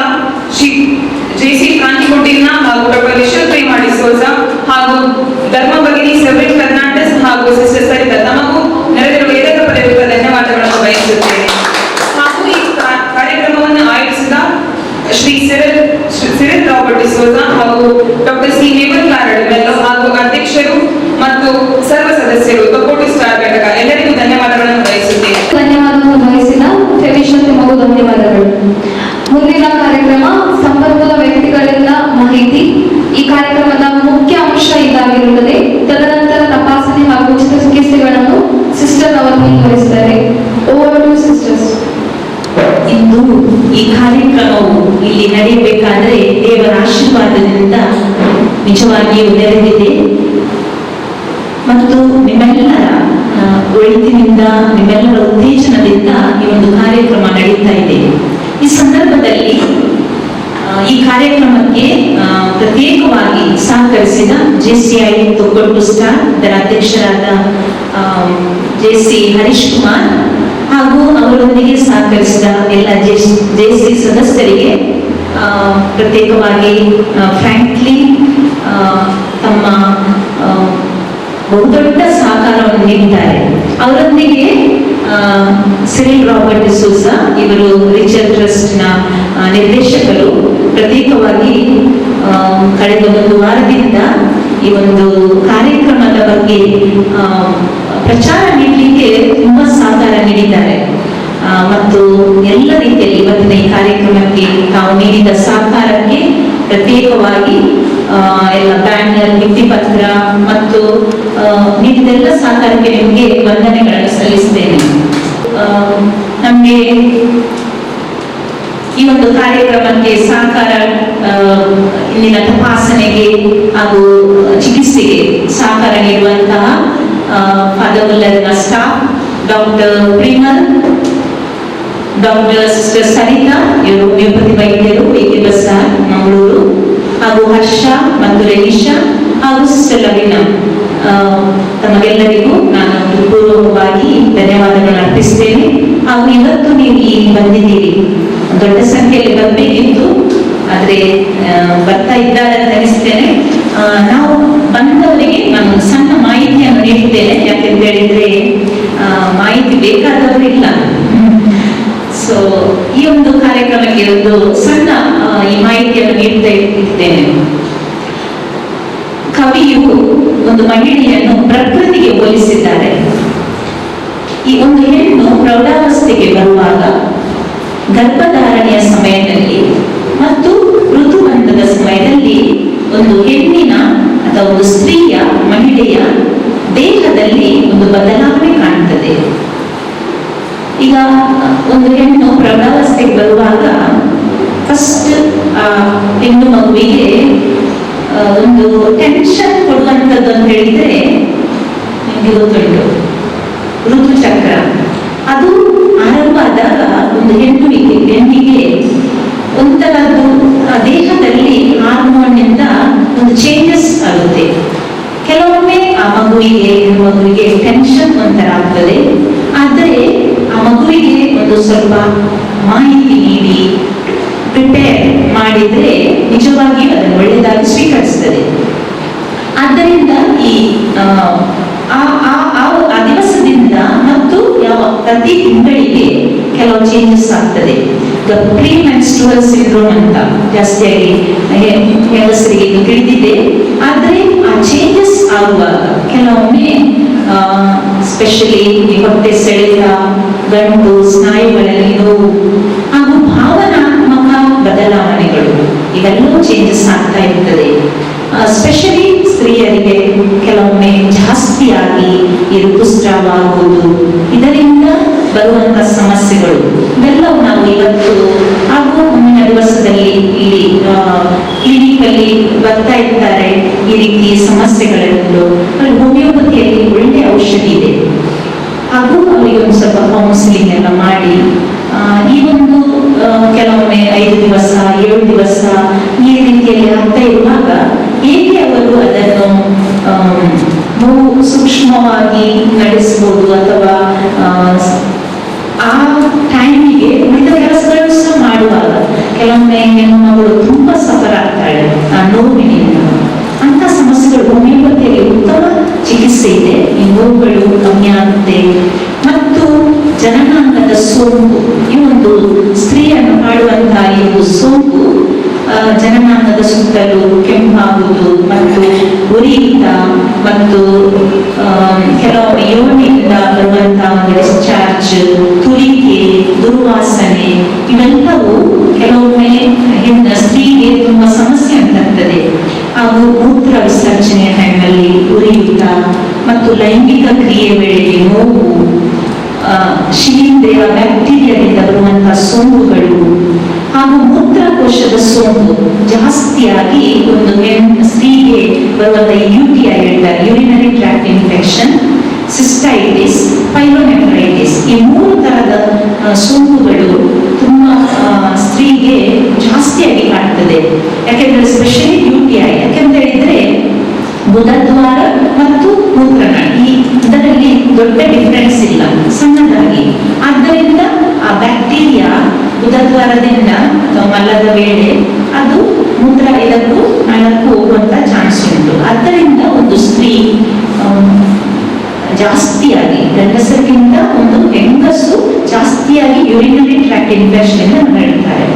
ಶ್ರೀ ಜೆಸಿ ಕ್ರಾಂತಿಗುಡ್ಡಿನ ಹಾಗೂ ಡಾಕ್ಟರ್ ರಿಷಲ್ ಪ್ರೇಮಾ ಡಿಸೋಜಾ ಹಾಗೂ ಧರ್ಮ ಭಗಿನಿ ಸೆವೆನ್ ಫರ್ನಾಂಡಸ್ ಹಾಗೂ ಸಿಸ್ಟರ್ ಸರಿತಾ ತಮಗೂ ನೆರೆದಿರುವ ಎಲ್ಲರ ಪ್ರಯುಕ್ತ ಧನ್ಯವಾದಗಳನ್ನು ಬಯಸುತ್ತೇನೆ. ಹಾಗೂ ಈ ಕಾರ್ಯಕ್ರಮವನ್ನು ಆಯೋಜಿಸಿದ ಶ್ರೀ ಸಿರಿಲ್ ರಾಬರ್ಟ್ ಡಿಸೋಜಾ ಹಾಗೂ doctor C navel Clara D'Mello ಹಾಗೂ ಅಧ್ಯಕ್ಷರು ಮತ್ತು ಸರ್ವ ಸದಸ್ಯರು ತೊಕ್ಕೋಟು ಸ್ಟಾರ್ ಘಟಕ ಎಲ್ಲರಿಗೂ ಧನ್ಯವಾದಗಳನ್ನು ಬಯಸುತ್ತೇನೆ. ಧನ್ಯವಾದವನ್ನು ಬಯಸಿದ ಫೆಮಿಷನ್ ನಿಮಗೂ ಧನ್ಯವಾದಗಳು. ಮುಂದಿನ ಕಾರ್ಯಕ್ರಮ ಸಂಪನ್ಮೂಲ ವ್ಯಕ್ತಿಗಳಿಂದ ಮಾಹಿತಿ. ಈ ಕಾರ್ಯಕ್ರಮದ ಮುಖ್ಯ ಅಂಶ ಇದಾಗಿರುತ್ತದೆ. ತದನಂತರ ತಪಾಸಣೆ ಹಾಗೂ ಉಚಿತ ಚಿಕಿತ್ಸೆಗಳನ್ನು ಸಿಸ್ಟರ್ ಅವರು ಮುಂದುವರಿಸಿದ್ದಾರೆ. Over to sisters. ಇಂದು ಈ ಕಾರ್ಯಕ್ರಮವು ಇಲ್ಲಿ ನಡೆಯಬೇಕಾದರೆ ದೇವರ ಆಶೀರ್ವಾದದಿಂದ ನಿಜವಾಗಿಯೂ ನೆರವೇರಿದೆ ಮತ್ತು ನಿಮ್ಮೆಲ್ಲರ ಒಳಿತಿನಿಂದ, ನಿಮ್ಮೆಲ್ಲರ ಉತ್ತೇಜನದಿಂದ ಈ ಒಂದು ಕಾರ್ಯಕ್ರಮ ನಡೀತಾ ಇದೆ. ಈ ಸಂದರ್ಭದಲ್ಲಿ ಈ ಕಾರ್ಯಕ್ರಮಕ್ಕೆ ಪ್ರತ್ಯೇಕವಾಗಿ ಸಹಕರಿಸಿದ ಜೆಸಿಐ ತೊಕ್ಕೋಟು ಸ್ಟಾರ್ ಇದರ ಅಧ್ಯಕ್ಷರಾದ ಜೆಸಿ ಹರೀಶ್ ಕುಮಾರ್ ಹಾಗೂ ಅವರೊಂದಿಗೆ ಸಹಕರಿಸಿದ ಎಲ್ಲ ಜೆಸಿ ಸದಸ್ಯರಿಗೆ ಪ್ರತ್ಯೇಕವಾಗಿ ಫ್ರಾಂಕ್ಲಿ ತಮ್ಮ ಬಹುದೊಡ್ಡ ಸಹಕಾರವನ್ನು ನೀಡಿದ್ದಾರೆ. ಅವರೊಂದಿಗೆ ಸಿರಿಲ್ ರಾಬರ್ಟ್ ಡಿಸೋಜಾ ಇವರು ರಿಚರ್ ಟ್ರಸ್ಟ್ನ ನಿರ್ದೇಶಕರು ಪ್ರತ್ಯೇಕವಾಗಿ ಕಳೆದ ಒಂದು ವಾರದಿಂದ ಈ ಒಂದು ಕಾರ್ಯಕ್ರಮದ ಬಗ್ಗೆ ಪ್ರಚಾರ ನೀಡಲಿಕ್ಕೆ ತುಂಬಾ ಸಹಕಾರ ನೀಡಿದ್ದಾರೆ ಮತ್ತು ಎಲ್ಲ ರೀತಿಯಲ್ಲಿ ಇವತ್ತಿನ ಈ ಕಾರ್ಯಕ್ರಮಕ್ಕೆ ತಾವು ನೀಡಿದ ಸಹಕಾರಕ್ಕೆ ಪ್ರತ್ಯೇಕವಾಗಿ ಎಲ್ಲ ಬ್ಯಾನರ್, ಭಿತ್ತಿಪತ್ರ ಮತ್ತು ನೀಡಿದೆಲ್ಲ ಸಹಕಾರಕ್ಕೆ ನಿಮಗೆ ವಂದನೆಗಳನ್ನು ಸಲ್ಲಿಸ್ತೇನೆ. ನಮಗೆ ಈ ಒಂದು ಕಾರ್ಯಕ್ರಮಕ್ಕೆ ಸಹಕಾರ, ಇಂದಿನ ತಪಾಸಣೆಗೆ ಹಾಗೂ ಚಿಕಿತ್ಸೆಗೆ ಸಹಕಾರ ನೀಡುವಂತಹ ಫಾದರ್ ಮುಲ್ಲರ್ನ staff, doctor Premal, doctor sister Sarita ಇವರು ಹೋಮಿಯೋಪತಿ ವೈದ್ಯರು, ಎಕೆ ಬಸಾರ್ ಮಂಗಳೂರು, ಹಾಗೂ ಹರ್ಷ ಮತ್ತು ರೆನಿಶಾ ಹಾಗೂ ಸಿಸ್ಟರ್ ಲವಿನಾ, ತಮಗೆಲ್ಲರಿಗೂ ನಾನು ಪೂರ್ವಕವಾಗಿ ಧನ್ಯವಾದಗಳನ್ನು ಅರ್ಪಿಸ್ತೇನೆ. ಹಾಗೂ ಇವತ್ತು ನೀವು ಇಲ್ಲಿ ಬಂದಿದ್ದೀರಿ, ದೊಡ್ಡ ಸಂಖ್ಯೆಯಲ್ಲಿ ಬರಬೇಕಿತ್ತು, ಆದರೆ ಬರ್ತಾ ಇದ್ದಾರೆ ಅಂತ ಅನಿಸ್ತೇನೆ. ನಾವು ಬಂದವರಿಗೆ ನಾನು ಸಣ್ಣ ಮಾಹಿತಿಯನ್ನು ನೀಡ್ತೇನೆ, ಯಾಕೆಂತ ಹೇಳಿದ್ರೆ ಮಾಹಿತಿ ಬೇಕಾದವರಿಲ್ಲ. ಸೊ ಸೊ ಈ ಒಂದು ಕಾರ್ಯಕ್ರಮಕ್ಕೆ ಒಂದು ಸಣ್ಣ ಈ ಮಾಹಿತಿಯನ್ನು ನೀಡ್ತಾ ಇದ್ದೇನೆ. ಕವಿಯು ಒಂದು ಮಹಿಳೆಯನ್ನು ಪ್ರಕೃತಿಗೆ ಹೋಲಿಸಿದ್ದಾರೆ. ಈ ಒಂದು ಹೆಣ್ಣು ಪ್ರೌಢಾವಸ್ಥೆಗೆ ಬರುವಾಗ, ಗರ್ಭಧಾರಣೆಯ ಸಮಯದಲ್ಲಿ ಮತ್ತು ಋತುಬಂಧದ ಸಮಯದಲ್ಲಿ ಒಂದು ಹೆಣ್ಣಿನ ಅಥವಾ ಒಂದು ಸ್ತ್ರೀಯ, ಮಹಿಳೆಯ ದೇಹದಲ್ಲಿ ಒಂದು ಬದಲಾವಣೆ ಕಾಣ್ತದೆ. ಈಗ ಒಂದು ಹೆಣ್ಣು ಪ್ರೌಢಾವಸ್ಥೆಗೆ ಬರುವಾಗ ಫಸ್ಟ್ ಹೆಣ್ಣು ಮಗುವಿಗೆ ಒಂದು ಟೆನ್ಷನ್ ಕೊಡುವಂಥದ್ದು ಅಂತ ಹೇಳಿದ್ರೆ ನಿಮಗೆ ಗೊತ್ತುಂಟು, ಋತುಚಕ್ರ. ಅದು ಆರಂಭ ಆದಾಗ ಒಂದು ಹೆಣ್ಣಿಗೆ ಒಂಥರದ್ದು ದೇಹದಲ್ಲಿ ಹಾರ್ಮೋನ್ನಿಂದ ಒಂದು ಚೇಂಜಸ್ ಆಗುತ್ತೆ. ಕೆಲವೊಮ್ಮೆ ಆ ಮಗುವಿಗೆ ಟೆನ್ಷನ್ ಒಂಥರ ಆಗ್ತದೆ. ಆದರೆ ಆ ಮಗುವಿಗೆ ಒಂದು ಸ್ವಲ್ಪ ಮಾಹಿತಿ ನೀಡಿ ಪ್ರಿಪೇರ್ ಮಾಡಿದ್ರೆ ನಿಜವಾಗಿ ಅದನ್ನು ಒಳ್ಳೆಯದಾಗಿ ಸ್ವೀಕರಿಸ್ತದೆ. ಆದ್ದರಿಂದ ಈ ಆ ದಿವಸದಿಂದ ಮತ್ತು ಪ್ರತಿ ತಿಂಗಳಿಗೆ ಕೆಲವು ಚೇಂಜಸ್ ಆಗ್ತದೆ. ಪ್ರೀ ಮೆನ್ಸ್ಟ್ರುವಲ್ ಸಿಂಡ್ರೋಮ್ ಅಂತ ಜಾಸ್ತಿಯಾಗಿ ಹೆಂಗಸರಿಗೆ ತಿಳಿದಿದೆ. ಆದರೆ ಆ ಚೇಂಜಸ್ ಆಗುವಾಗ ಕೆಲವೊಮ್ಮೆ ಸ್ಪೆಷಲಿ ಹೊಟ್ಟೆ ಸೆಳೆತ, ಗಂಟು, ಸ್ನಾಯುಗಳಲ್ಲಿ ನೋವು ಹಾಗೂ ಭಾವನಾತ್ಮಕ ಬದಲಾವಣೆಗಳು ಇವೆಲ್ಲವೂ ಚೇಂಜಸ್ ಆಗ್ತಾ ಇರ್ತದೆ. ಸ್ಪೆಷಲಿ ಸ್ತ್ರೀಯರಿಗೆ ಕೆಲವೊಮ್ಮೆ ಜಾಸ್ತಿಯಾಗಿ ಈ ಋತುಸ್ರಾವ ಆಗುವುದು, ಇದರಿಂದ ಬರುವಂತ ಸಮಸ್ಯೆಗಳು ಇವೆಲ್ಲವೂ ನಾವು ಇವತ್ತು ಹಾಗೂ ಮುಂದಿನ ದಿವಸದಲ್ಲಿ ಇಲ್ಲಿ ಕ್ಲಿನಿಕಲ್ಲಿ ಬರ್ತಾ ಇರ್ತಾರೆ. ಈ ರೀತಿ ಸಮಸ್ಯೆಗಳೆಂದು ಅಲ್ಲಿ ಹೋಮಿಯೋಪತಿಯಲ್ಲಿ ಒಳ್ಳೆಯ ಔಷಧಿ ಇದೆ. ಹಾಗೂ ಅವರಿಗೆ ಒಂದು ಸ್ವಲ್ಪ ಕೌನ್ಸಿಲಿಂಗ್ ಎಲ್ಲ ಮಾಡಿ ಈ ಒಂದು ಕೆಲವೊಮ್ಮೆ 5 ದಿವಸ 7 ದಿವಸ ಈ ರೀತಿಯಲ್ಲಿ ಆಗ್ತಾ ಇರುವಾಗ ಹೇಗೆ ಅವರು ಅದನ್ನು ಸೂಕ್ಷ್ಮವಾಗಿ ನಡೆಸಬಹುದು ಅಥವಾ ಆ ಟೈಮಿಗೆ ಉಳಿದ ಕೆಲಸಗಳು ಸಹ ಮಾಡುವಾಗ ಕೆಲವೊಮ್ಮೆ ಹೆಣ್ಣುಮಗಳು ತುಂಬಾ ಸಫರ್ ಆಗ್ತಾಳೆ ಆ ನೋವಿನಿಂದ. ಅಂತ ಸಮಸ್ಯೆಗಳು ಹೋಮಿಯೋಪತಿಯಲ್ಲಿ ಉತ್ತಮ ಚಿಕಿತ್ಸೆ ಇದೆ. ಈ ನೋವುಗಳು ಕಮ್ಮಿ ಆಗುತ್ತೆ. ಮತ್ತು ಜನನಾಂಗದ ಸೋಂಕು, ಈ ಒಂದು ಸ್ತ್ರೀಯನ್ನು ಕಾಡುವಂತಹ ಈ ಒಂದು ಸೋಂಕು ಜನನಾಂಗದ ಸುತ್ತಲೂ ಕೆಂಪಾಗುವುದು ಮತ್ತು ಉರಿಯಿಂದ ಮತ್ತು ಕೆಲವೊಮ್ಮೆ ಯೋನಿಯಿಂದ ಬರುವಂತಹ ಒಂದು ಡಿಸ್ಚಾರ್ಜ್, ತುರಿಕೆ, ದುರ್ವಾಸನೆ ಇವೆಲ್ಲವೂ ಕೆಲವೊಮ್ಮೆ ಸ್ತ್ರೀಗೆ ತುಂಬಾ ಸಮಸ್ಯೆ ಅಂತಂತದೆ. ಹಾಗೂ ಮೂತ್ರ ವಿಸರ್ಜನೆಯ ಟೈಮಲ್ಲಿ ಉರಿಯೂತ ಮತ್ತು ಲೈಂಗಿಕ ಕ್ರಿಯೆ ವೇಳೆಗೆ ನೋವು, ಶಿಲೀಂಧ್ರ ಬ್ಯಾಕ್ಟೀರಿಯಾದಿಂದ ಬರುವಂತಹ ಸೋಂಕುಗಳು ಹಾಗೂ ಮೂತ್ರಕೋಶದ ಸೋಂಕು ಜಾಸ್ತಿಯಾಗಿ ಒಂದು ಸ್ತ್ರೀಗೆ ಬರುವಂತ UTI ಹೇಳ್ತಾರೆ, ಯೂರಿನರಿ ಟ್ರ್ಯಾಕ್ಟ್ ಇನ್ಫೆಕ್ಷನ್, ಸಿಸ್ಟೈಟಿಸ್, ಪೈಲೋನೆಫ್ರೈಟಿಸ್. ಈ 3 ತರದ ಸೋಂಕುಗಳು ತುಂಬಾ ಸ್ತ್ರೀಗೆ ಜಾಸ್ತಿಯಾಗಿ ಕಾಣ್ತದೆ. ಯಾಕೆಂದ್ರೆ ಸ್ಪೆಷಲಿ UTI ಯಾಕೆಂತ ಹೇಳಿದ್ರೆ ಬುಧದ್ವಾರ ಮತ್ತು ಮೂತ್ರನಾಳ ಇದರಲ್ಲಿ ದೊಡ್ಡ ಡಿಫರೆನ್ಸ್ ಇಲ್ಲ, ಸಣ್ಣದಾಗಿ. ಆದ್ದರಿಂದ ಆ ಬ್ಯಾಕ್ಟೀರಿಯಾ ಬುಧದ್ವಾರದಿಂದ ಮಲದ ವೇಳೆ ಅದು ಮೂತ್ರ ಇದಕ್ಕೂ ನಾಳಕ್ಕೂ ಹೋಗುವಂತ ಚಾನ್ಸ್ ಉಂಟು. ಆದ್ದರಿಂದ ಒಂದು ಸ್ತ್ರೀ ಜಾಸ್ತಿಯಾಗಿ ಗಂಡಸರಿಗಿಂತ ಒಂದು ಹೆಂಗಸು ಜಾಸ್ತಿಯಾಗಿ ಯೂರಿನರಿ ಟ್ರ್ಯಾಕ್ಟ್ ಇನ್ಫೆಕ್ಷನ್ ನರಳುತ್ತಾರೆ.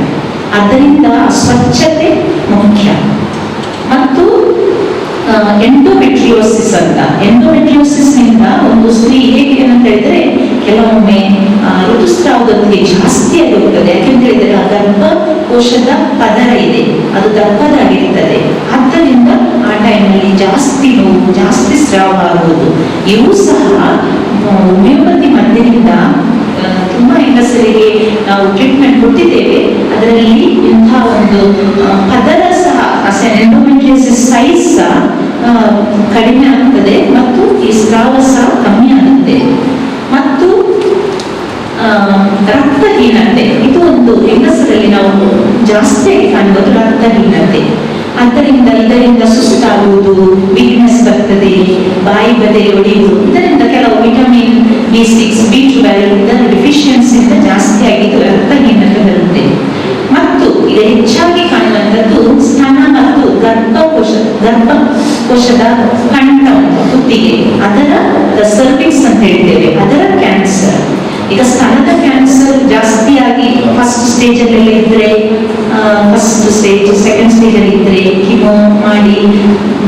ಆದ್ದರಿಂದ ಸ್ವಚ್ಛತೆ ಮುಖ್ಯ. ಮತ್ತು ಎಂಡೋಮೆಟ್ರಿಯೋಸಿಸ್ ಅಂತ, ಎಂಡೋಮೆಟ್ರಿಯೋಸಿಸ್ ನಿಂದ ಒಂದು ಸ್ತ್ರೀ ಹೇಗೆ ಅಂತ ಹೇಳಿದ್ರೆ ಕೆಲವೊಮ್ಮೆ ಋತುಸ್ರಾವದೊಂದಿಗೆ ಜಾಸ್ತಿಯಾಗಿ ಹೋಗ್ತದೆ. ಯಾಕೆಂತ ಹೇಳಿದ್ರೆ ಆ ಗರ್ಭಕೋಶದ ಪದರ ಇದೆ, ಅದು ದಪ್ಪದಾಗಿರ್ತದೆ. ಆದ್ದರಿಂದ ಆ ಟೈಮಲ್ಲಿ ಜಾಸ್ತಿ ನೋವು, ಜಾಸ್ತಿ ಸ್ರಾವ ಆಗುವುದು. ಇವು ಸಹ ಹೋಮಿಯೋಪತಿ ಮದ್ದಿನಿಂದ ತುಂಬಾ ಹೆಂಗಸರಿಗೆ ನಾವು ಟ್ರೀಟ್ಮೆಂಟ್ ಕೊಟ್ಟಿದ್ದೇವೆ. ಅದರಲ್ಲಿ ಇಂಥ ಒಂದು ಪದರ ಸಹ ಎಂಡೋಮೆಟ್ರಿಯೋಸಿಸ್ ಸೈಜ್ ಸಹ ಕಡಿಮೆ ಆಗ್ತದೆ ಮತ್ತು ಈ ಸ್ರಾವ ಸಹ ಕಮ್ಮಿ ಆಗುತ್ತೆ. ಮತ್ತು ರಕ್ತಹೀನತೆ, ಇದು ಒಂದು ಹೆಂಗಸರಲ್ಲಿ ನಾವು ಜಾಸ್ತಿಯಾಗಿ ಕಾಣಬಹುದು, ರಕ್ತಹೀನತೆ. ಆದ್ದರಿಂದ ಇದರಿಂದ ಸುಸ್ತಾಗುವುದು, ವೀಕ್ನೆಸ್ ಬರ್ತದೆ, ಬಾಯಿ ಬದೆ ಒಡೆಯುವುದು. ಇದರಿಂದ ಕೆಲವು ವಿಟಮಿನ್ B6, B12 ಇದರ ಡಿಫಿಷಿಯನ್ಸಿಯಿಂದ ಜಾಸ್ತಿಯಾಗಿದ್ದು ರಕ್ತಹೀನತೆ ಬರುತ್ತೆ. ಮತ್ತು ಇದು ಹೆಚ್ಚಾಗಿ ಕಾಣುವಂಥದ್ದು ಸ್ತನ ಮತ್ತು ಗರ್ಭಕೋಶದ ಕಂಠ ಕುತ್ತಿಗೆ, ಅದರ ಸರ್ವಿಕ್ಸ್ ಅಂತ ಹೇಳ್ತೇವೆ, ಅದರ ಕ್ಯಾನ್ಸರ್. ಈಗ ಸ್ತನದ ಕ್ಯಾನ್ಸರ್ ಜಾಸ್ತಿಯಾಗಿ ಸ್ಟೇಜಲ್ಲೆಲ್ಲ ಇದ್ರೆ, ಫಸ್ಟ್ ಸ್ಟೇಜ್ ಸೆಕೆಂಡ್ ಸ್ಟೇಜಲ್ಲಿ ಇದ್ರೆ ಕಿಮೋ ಮಾಡಿ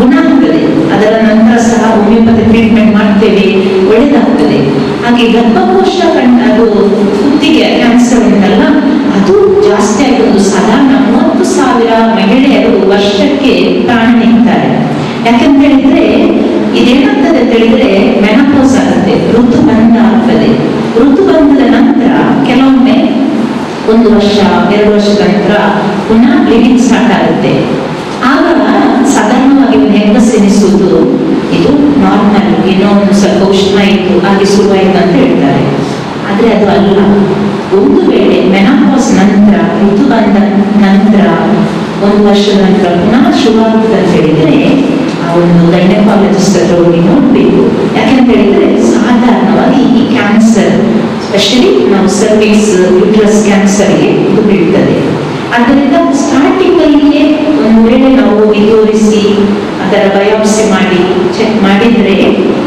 ಗುಣ ಆಗ್ತದೆ. ಅದರ ನಂತರ ಸಹ ಹೋಮಿಯೋಪತಿ ಟ್ರೀಟ್ಮೆಂಟ್ ಮಾಡ್ತೇವೆ, ಒಳ್ಳೆದಾಗ್ತದೆ. ಹಾಗೆ ಗರ್ಭಕೋಶ ಅದು ಕುತ್ತಿಗೆ ಕ್ಯಾನ್ಸರ್ ಉಂಟಲ್ಲ, ಅದು ಜಾಸ್ತಿ ಆಗೋದು. ಸಾಧಾರಣ 30,000 ಮಹಿಳೆಯರು ವರ್ಷಕ್ಕೆ ಪ್ರಾಣ ನೀಡ್ತಾರೆ. ಯಾಕಂತ ಹೇಳಿದ್ರೆ ಇದೇನಾಗ್ತದೆ ಅಂತ ಹೇಳಿದ್ರೆ ಮೆನೋಪಾಸ್ ಆಗುತ್ತೆ, ಋತುಬಂಧ ಆಗ್ತದೆ. ಋತುಬಂಧದ ನಂತರ ಕೆಲವೊಮ್ಮೆ 1 ವರ್ಷ 2 ವರ್ಷದ ನಂತರ ಪುನಃ ಬ್ಲೀಡಿಂಗ್ ಸ್ಟಾರ್ಟ್ ಆಗುತ್ತೆ. ಆಗ ಸಾಧಾರಣವಾಗಿ ಒಂದು ಹೆಂಗಸೆನಿಸುವುದು ಇದು ನಾರ್ಮಲ್, ಏನೋ ಒಂದು ಸ್ವಲ್ಪ ಉಷ್ಣ ಇತ್ತು ಹಾಗೆ ಶುರುವಾಯಿತು ಅಂತ ಹೇಳ್ತಾರೆ. ಆದ್ರೆ ಅದು ಅಲ್ಲ. ಒಂದು ವೇಳೆ ಮೆನೋಪಾಸ್ ನಂತರ, ಋತುಬಂಧ ನಂತರ 1 ವರ್ಷದ ನಂತರ ಪುನಃ ಶುರುವಾಗುತ್ತೆ ಅಂತ ಹೇಳಿದ್ರೆ ಆ ಒಂದು ಗೈನಕಾಲಜಿಸ್ಟ್ ಹತ್ರ ಹೋಗಿ ನೋಡ್ಬೇಕು. ಯಾಕಂತ ಹೇಳಿದ್ರೆ ಸಾಧಾರಣವಾಗಿ ಈ ಕ್ಯಾನ್ಸರ್, ಸ್ಪೆಷಲಿ ನಾವು ಸರ್ವಿಕ್ಸ್ ಯೂಟ್ರಸ್ ಕ್ಯಾನ್ಸರ್ಗೆ ಇದು ಬೀಳ್ತದೆ. ಆದ್ದರಿಂದ ಸ್ಟಾರ್ಟಿಂಗ್ ಅಲ್ಲಿಯೇ ಒಂದು ವೇಳೆ ನಾವು ಹೋಗಿ ತೋರಿಸಿ ಅದರ ಬಯಾಪ್ಸಿ ಮಾಡಿ ಚೆಕ್ ಮಾಡಿದ್ರೆ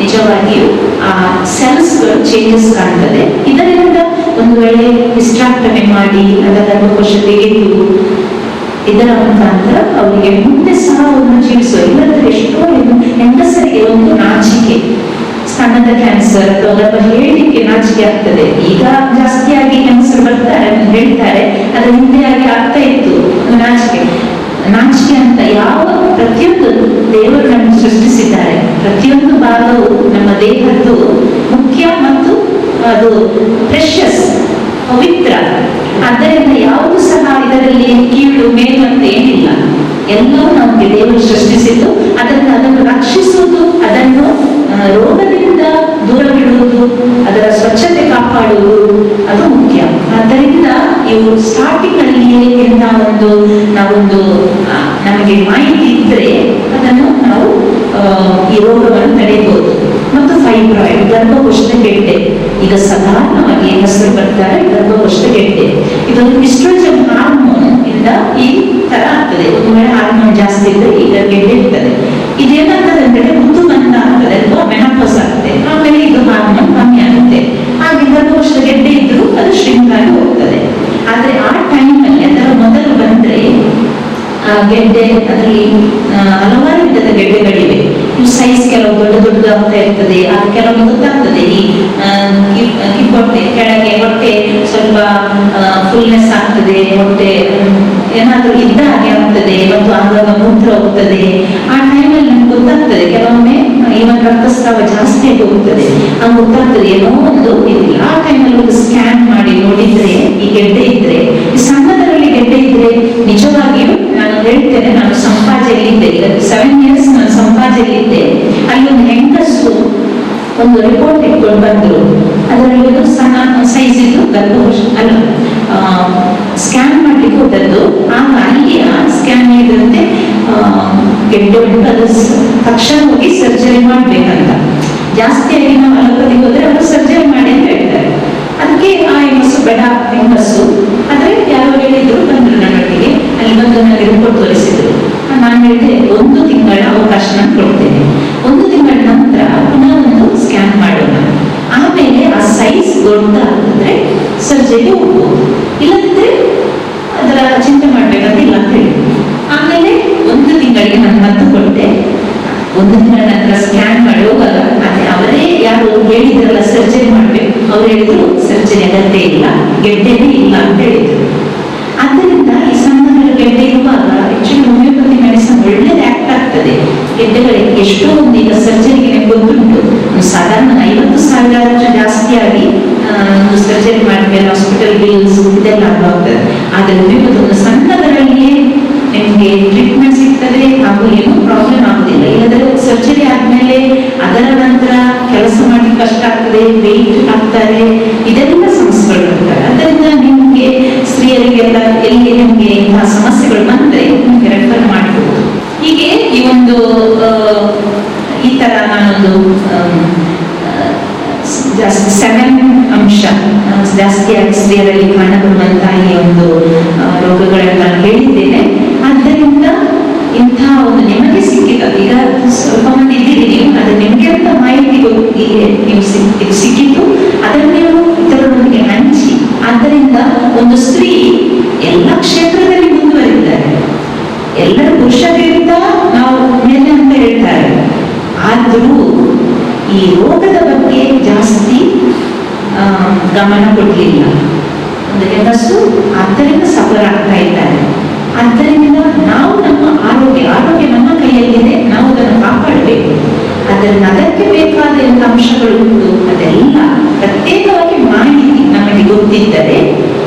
ನಿಜವಾಗಿಯೂ ಆ ಸೆಲ್ಸ್ಗಳು ಚೇಂಜಸ್ ಕಾಣ್ತದೆ. ಇದರಿಂದ ಒಂದು ವೇಳೆ ಹಿಸ್ಟ್ರಾಕ್ಟಮಿ ಮಾಡಿ ಅದರ ಗರ್ಭಕೋಶ ತೆಗೆದು ಇದರ ಮುಖಾಂತರ ಅವರಿಗೆ ಮುಂದೆ ಸಹ ಒಂದು ಜೀವಿಸುವ. ಇಲ್ಲದ್ರೆ ಎಷ್ಟೋ ಹೆಂಗಸರಿಗೆ ಒಂದು ನಾಚಿಕೆ, ಸ್ತನದ ಕ್ಯಾನ್ಸರ್ ಅಥವಾ ಗರ್ಭ ಹೇಳಲಿಕ್ಕೆ ನಾಚಿಕೆ ಆಗ್ತದೆ. ಈಗ ಜಾಸ್ತಿಯಾಗಿ ಹೆಂಗಸರು ಬರ್ತಾರೆ ಹೇಳ್ತಾರೆ, ಅದ್ರ ಹಿಂದೆ ಆಗಿ ಆಗ್ತಾ ಇತ್ತು ನಾಚಿಕೆ. ನಾಚಿಕೆ ಅಂತ ಯಾವ ಪ್ರತಿಯೊಂದು ದೇವರು ನಮ್ಮನ್ನು ಸೃಷ್ಟಿಸಿದ್ದಾರೆ, ಪ್ರತಿಯೊಂದು ಭಾಗವು ನಮ್ಮ ದೇಹದ್ದು ಮುಖ್ಯ ಮತ್ತು ಅದು ಪ್ರೆಷಸ್, ಪವಿತ್ರ. ಆದ್ದರಿಂದ ಯಾವುದು ಸಹ ಇದರಲ್ಲಿ ಕೀಳು ಮೇಲು ಅಂತ ಏನಿಲ್ಲ, ಎಲ್ಲವೂ ನಮಗೆ ದೇವರು ಸೃಷ್ಟಿಸಿದ್ದು. ಅದನ್ನು ರಕ್ಷಿಸುವುದು, ಅದನ್ನು ರೋಗದಿಂದ ದೂರವಿಡುವುದು, ಅದರ ಸ್ವಚ್ಛತೆ ಕಾಪಾಡುವುದು ಅದು ಮುಖ್ಯ. ಆದ್ದರಿಂದ ಇವು ಸ್ಟಾರ್ಟಿಂಗ್ ಅಲ್ಲಿಯೇ ಇಂಥ ನಾವೊಂದು ನಮಗೆ ಮಾಹಿತಿ ಇದ್ರೆ ಅದನ್ನು ನಾವು ಈ ರೋಗವನ್ನು ತಡೆಯಬಹುದು. ಮತ್ತು ಫೈಬ್ರಾಯ್ಡ್, ಗರ್ಭಕೋಶದ ಗೆಡ್ಡೆ. ಈಗ ಸಾಧಾರಣವಾಗಿ ಹೆಸರು ಬರ್ತಾರೆ ಗರ್ಭಕೋಶದ ಗೆಡ್ಡೆ. ಇದೊಂದು ಈಸ್ಟ್ರೋಜನ್ ಹಾರ್ಮೋನ್ ಇಂದ ಈ ತರ ಆಗ್ತದೆ. ಒಂದು ವೇಳೆ ಹಾರ್ಮೋನ್ ಜಾಸ್ತಿ ಇದ್ರೆ ಈಗ ಗೆಡ್ಡೆ ಇರ್ತದೆ. ಇದೇನಾಗ್ತದೆ ಅಂದ್ರೆ ಋತುಬಂಧ ಆಗ್ತದೆ ಅಥವಾ ಮೆನೋಪಾಸ್ ಆಗ್ತದೆ. ಆಮೇಲೆ ಇದು ಹಾರ್ಮೋನ್ ಕಮ್ಮಿ ಆಗುತ್ತೆ. ಹಾಗೆ ಗರ್ಭಕೋಶದ ಗೆಡ್ಡೆ ಇದ್ರೂ ಅದು ಶ್ರಿಂಕ್ ಆಗಿ ಹೋಗ್ತದೆ. ಆದ್ರೆ ಆ ಟೈಮಲ್ಲಿ ಅದರ ಮೊದಲು ಬಂದ್ರೆ ಆ ಗೆಡ್ಡೆ, ಅದರಲ್ಲಿ ಹಲವಾರು ವಿಧದ ಗೆಡ್ಡೆಗಳಿವೆ. ಇವು ಸೈಜ್ ಕೆಲವು ದೊಡ್ಡದಾಗ್ತಾ ಇರ್ತದೆ, ಅದು ಕೆಲವು ಗೊತ್ತಾಗ್ತದೆ. ಈ ಕಿಬ್ಬೊಟ್ಟೆ ಕೆಳಗೆ ಹೊಟ್ಟೆ ಸ್ವಲ್ಪ ಫುಲ್ನೆಸ್ ಆಗ್ತದೆ, ಹೊಟ್ಟೆ ಏನಾದ್ರೂ ಇದ್ದ ಹಾಗೆ ಆಗ್ತದೆ ಮತ್ತು ಆಗಾಗ ಮೂತ್ರ ಹೋಗ್ತದೆ. ಆ ಟೈಮಲ್ಲಿ ನಮ್ಗೆ ಗೊತ್ತಾಗ್ತದೆ. ಕೆಲವೊಮ್ಮೆ ಇವನ್ ರಕ್ತಸ್ರಾವ ಜಾಸ್ತಿ ಆಗಿ ಹೋಗ್ತದೆ, ಹಂಗೆ ಗೊತ್ತಾಗ್ತದೆ ಏನೋ ಒಂದು ಇದಿಲ್ಲ. ಆ ಟೈಮಲ್ಲಿ ಒಂದು ಸ್ಕ್ಯಾನ್ ಮಾಡಿ ನೋಡಿದ್ರೆ ಈ ಗೆಡ್ಡೆ ಇದ್ರೆ, ಈ ಸಣ್ಣದರಲ್ಲಿ ಗೆಡ್ಡೆ ಇದ್ರೆ ನಿಜವಾಗಿಯೂ ನಾನು ಹೇಳ್ತೇನೆ, ನಾನು ಸಂಪಾಜೆಯಲ್ಲಿದ್ದೆ, ಈಗ 7 years ನಾನು ಸಂಪಾಜೆಯಲ್ಲಿದ್ದೆ. ಅಲ್ಲಿ ಒಂದು ಹೆಂಗಸು ಒಂದು ರಿಪೋರ್ಟ್ ಇಟ್ಕೊಂಡು ಬಂದ್ರು. ಅದರಲ್ಲಿ ಒಂದು ಸಣ್ಣ ಸೈಜ್ ಇದ್ದು ಗರ್ಭಕೋಶ ಅಲ್ಲ ಸ್ಕ್ಯಾನ್ ಮಾಡ್ಲಿಕ್ಕೆ ಹೋದದ್ದು. ಆಗ ಅಲ್ಲಿ ಸ್ಕ್ಯಾನ್ ಇದ್ರಂತೆ ಗೆಡ್ಡೆ ಉಂಟು, ಅದು ತಕ್ಷಣ ಹೋಗಿ ಸರ್ಜರಿ ಮಾಡ್ಬೇಕಂತ. ಜಾಸ್ತಿಯಾಗಿ ನಾವು ಅಲೋಪತಿಗೆ ಹೋದ್ರೆ ಅವರು ಸರ್ಜರಿ ಮಾಡಿ ಅಂತ ಹೇಳ್ತಾರೆ. ಅದಕ್ಕೆ ಆ ಹೆಂಗಸು ಬೇಡ ಹೆಂಗಸು, ಆದ್ರೆ ಯಾರು ಹೇಳಿದ್ರು ಬಂದ್ರು ನನ್ನೊಟ್ಟಿಗೆ. ಅಲ್ಲಿ ಬಂದು ನನಗೆ ರಿಪೋರ್ಟ್ ತೋರಿಸಿದ್ರು. ನಾನು ಹೇಳಿದೆ 1 ತಿಂಗಳ ಅವಕಾಶ ನಾನು ಕೊಡ್ತೇನೆ, 1 ತಿಂಗಳ ನಂತರ ಪುನಃ ಒಂದು ಸ್ಕ್ಯಾನ್ ಮಾಡೋಣ, ಆಮೇಲೆ ಆ ಸೈಜ್ ದೊಡ್ಡದಾಗಿದ್ರೆ ಸರ್ಜರಿ ಹೋಗ್ಬೋದು, ಇಲ್ಲದಿದ್ರೆ ಅದರ ಚಿಂತೆ ಮಾಡ್ಬೇಕಂತ ಇಲ್ಲ ಅಂತ ಹೇಳಿ. ಆಮೇಲೆ 1 ತಿಂಗಳಿಗೆ ನಾನು ಮದ್ದು ಕೊಟ್ಟೆ. 1 ತಿಂಗಳ ನಂತರ ಸ್ಕ್ಯಾನ್ ಮಾಡುವಾಗ ಅದೇ ಅವರೇ ಯಾರು ಹೇಳಿದ್ರಲ್ಲ ಸರ್ಜರಿ ಮಾಡ್ಬೇಕು, ಅವ್ರು ಹೇಳಿದ್ರು ಸರ್ಜರಿ ಅಗತ್ಯ ಇಲ್ಲ, ಗೆಡ್ಡೆನೇ ಇಲ್ಲ ಅಂತ ಹೇಳಿದ್ರು. ಆದ್ದರಿಂದ ಈ ಸಣ್ಣ ಗೆಡ್ಡೆ ಇರುವಾಗ ಆಕ್ಚುಲಿ ಹೋಮಿಯೋಪತಿ ಮೆಡಿಸಿನ್ ಒಳ್ಳೇದು ಆಕ್ಟ್ ಆಗ್ತದೆ. ಗೆಡ್ಡೆಗಳಿಗೆ ಎಷ್ಟೋ ಒಂದು ಈಗ ಸರ್ಜರಿಗೆ ಗೊತ್ತುಂಟು, ಸಾಧಾರಣ 50,000 ಜಾಸ್ತಿಯಾಗಿ ಒಂದು ಸರ್ಜರಿ ಮಾಡಿದ್ಮೇಲೆ ಹಾಸ್ಪಿಟಲ್ ಬಿಲ್ಸ್ ಇದೆಲ್ಲ ಆಗ್ತದೆ. ಆದರೆ ಹೋಮಿಯೋಪತಿ ಒಂದು ಸಣ್ಣದರಲ್ಲಿಯೇ ನಿಮಗೆ ಟ್ರೀಟ್ಮೆಂಟ್ ಸಿಗ್ತದೆ, ಹಾಗೂ ಏನೂ ಪ್ರಾಬ್ಲಮ್ ಆಗುದಿಲ್ಲ. ಇಲ್ಲದ್ರೆ ಸರ್ಜರಿ ಆದ್ಮೇಲೆ ಅದರ ನಂತರ ಕೆಲಸ ಮಾಡ್ಲಿಕ್ಕೆ ಕಷ್ಟ ಆಗ್ತದೆ, ವೆಯ್ಟ್ ಆಗ್ತಾರೆ, ಇದೆಲ್ಲ ಸಮಸ್ಯೆಗಳು ಬರ್ತಾರೆ. ಅದರಿಂದ ನಿಮಗೆ ಸ್ತ್ರೀಯರಿಗೆಲ್ಲ ಎಲ್ಲಿ ನಿಮಗೆ ಇಂತಹ ಸಮಸ್ಯೆಗಳು ಬಂದ್ರೆ ನಿಮಗೆ ರೆಫರ್ ಮಾಡಬಹುದು. ಹೀಗೆ ಈ ಒಂದು ಈ ತರ ನಾನೊಂದು ಜಾಸ್ತಿ 7 ಅಂಶ ಜಾಸ್ತಿಯಾಗಿ ಸ್ತ್ರೀಯರಲ್ಲಿ ಕಾಣಬರುವಂತಹ ಈ ಒಂದು ರೋಗಗಳನ್ನು ನಾನು ಹೇಳಿದ್ದೇನೆ. ಆದ್ದರಿಂದ ಇಂತಹ ಒಂದು ನಿಮಗೆ ಸಿಕ್ಕಿದ, ಈಗ ಸ್ವಲ್ಪ ಮಂದಿ ಇದ್ದೀರಿ ನೀವು, ಅದು ನಿಮಗೆ ಅಂತ ಮಾಹಿತಿ ನೀವು ಸಿಕ್ಕಿತ್ತು, ಅದನ್ನು ನೀವು ಇತರರೊಂದಿಗೆ ಹಂಚಿ. ಆದ್ದರಿಂದ ಒಂದು ಸ್ತ್ರೀ ಎಲ್ಲ ಕ್ಷೇತ್ರದಲ್ಲಿ ಮುಂದುವರಿದ್ದಾರೆ. ಎಲ್ಲರೂ ಪುರುಷರಿಗಿಂತ ನಾವು ಮೇಲೆ ಅಂತ ಹೇಳ್ತಾರೆ. ಆದರೂ ಈ ರೋಗದ ಬಗ್ಗೆ ಜಾಸ್ತಿ ಗಮನ ಕೊಡಲಿಲ್ಲ. ಒಂದು ಹೆಂಗಸು ಆದ್ದರಿಂದ ಸಫರ್ ಆಗ್ತಾ ಇದ್ದಾರೆ. ಆದ್ದರಿಂದ ನಾವು ನಮ್ಮ ಆರೋಗ್ಯ ನಮ್ಮ ಕೈಯಲ್ಲಿದೆ, ನಾವು ಅದನ್ನು ಕಾಪಾಡಬೇಕು. ಅದಕ್ಕೆ ಬೇಕಾದ ಎಲ್ಲ ಅಂಶಗಳು ಉಂಟು, ಅದೆಲ್ಲ ಪ್ರತ್ಯೇಕವಾಗಿ ಮಾಹಿತಿ ನಮಗೆ ಗೊತ್ತಿದ್ದರೆ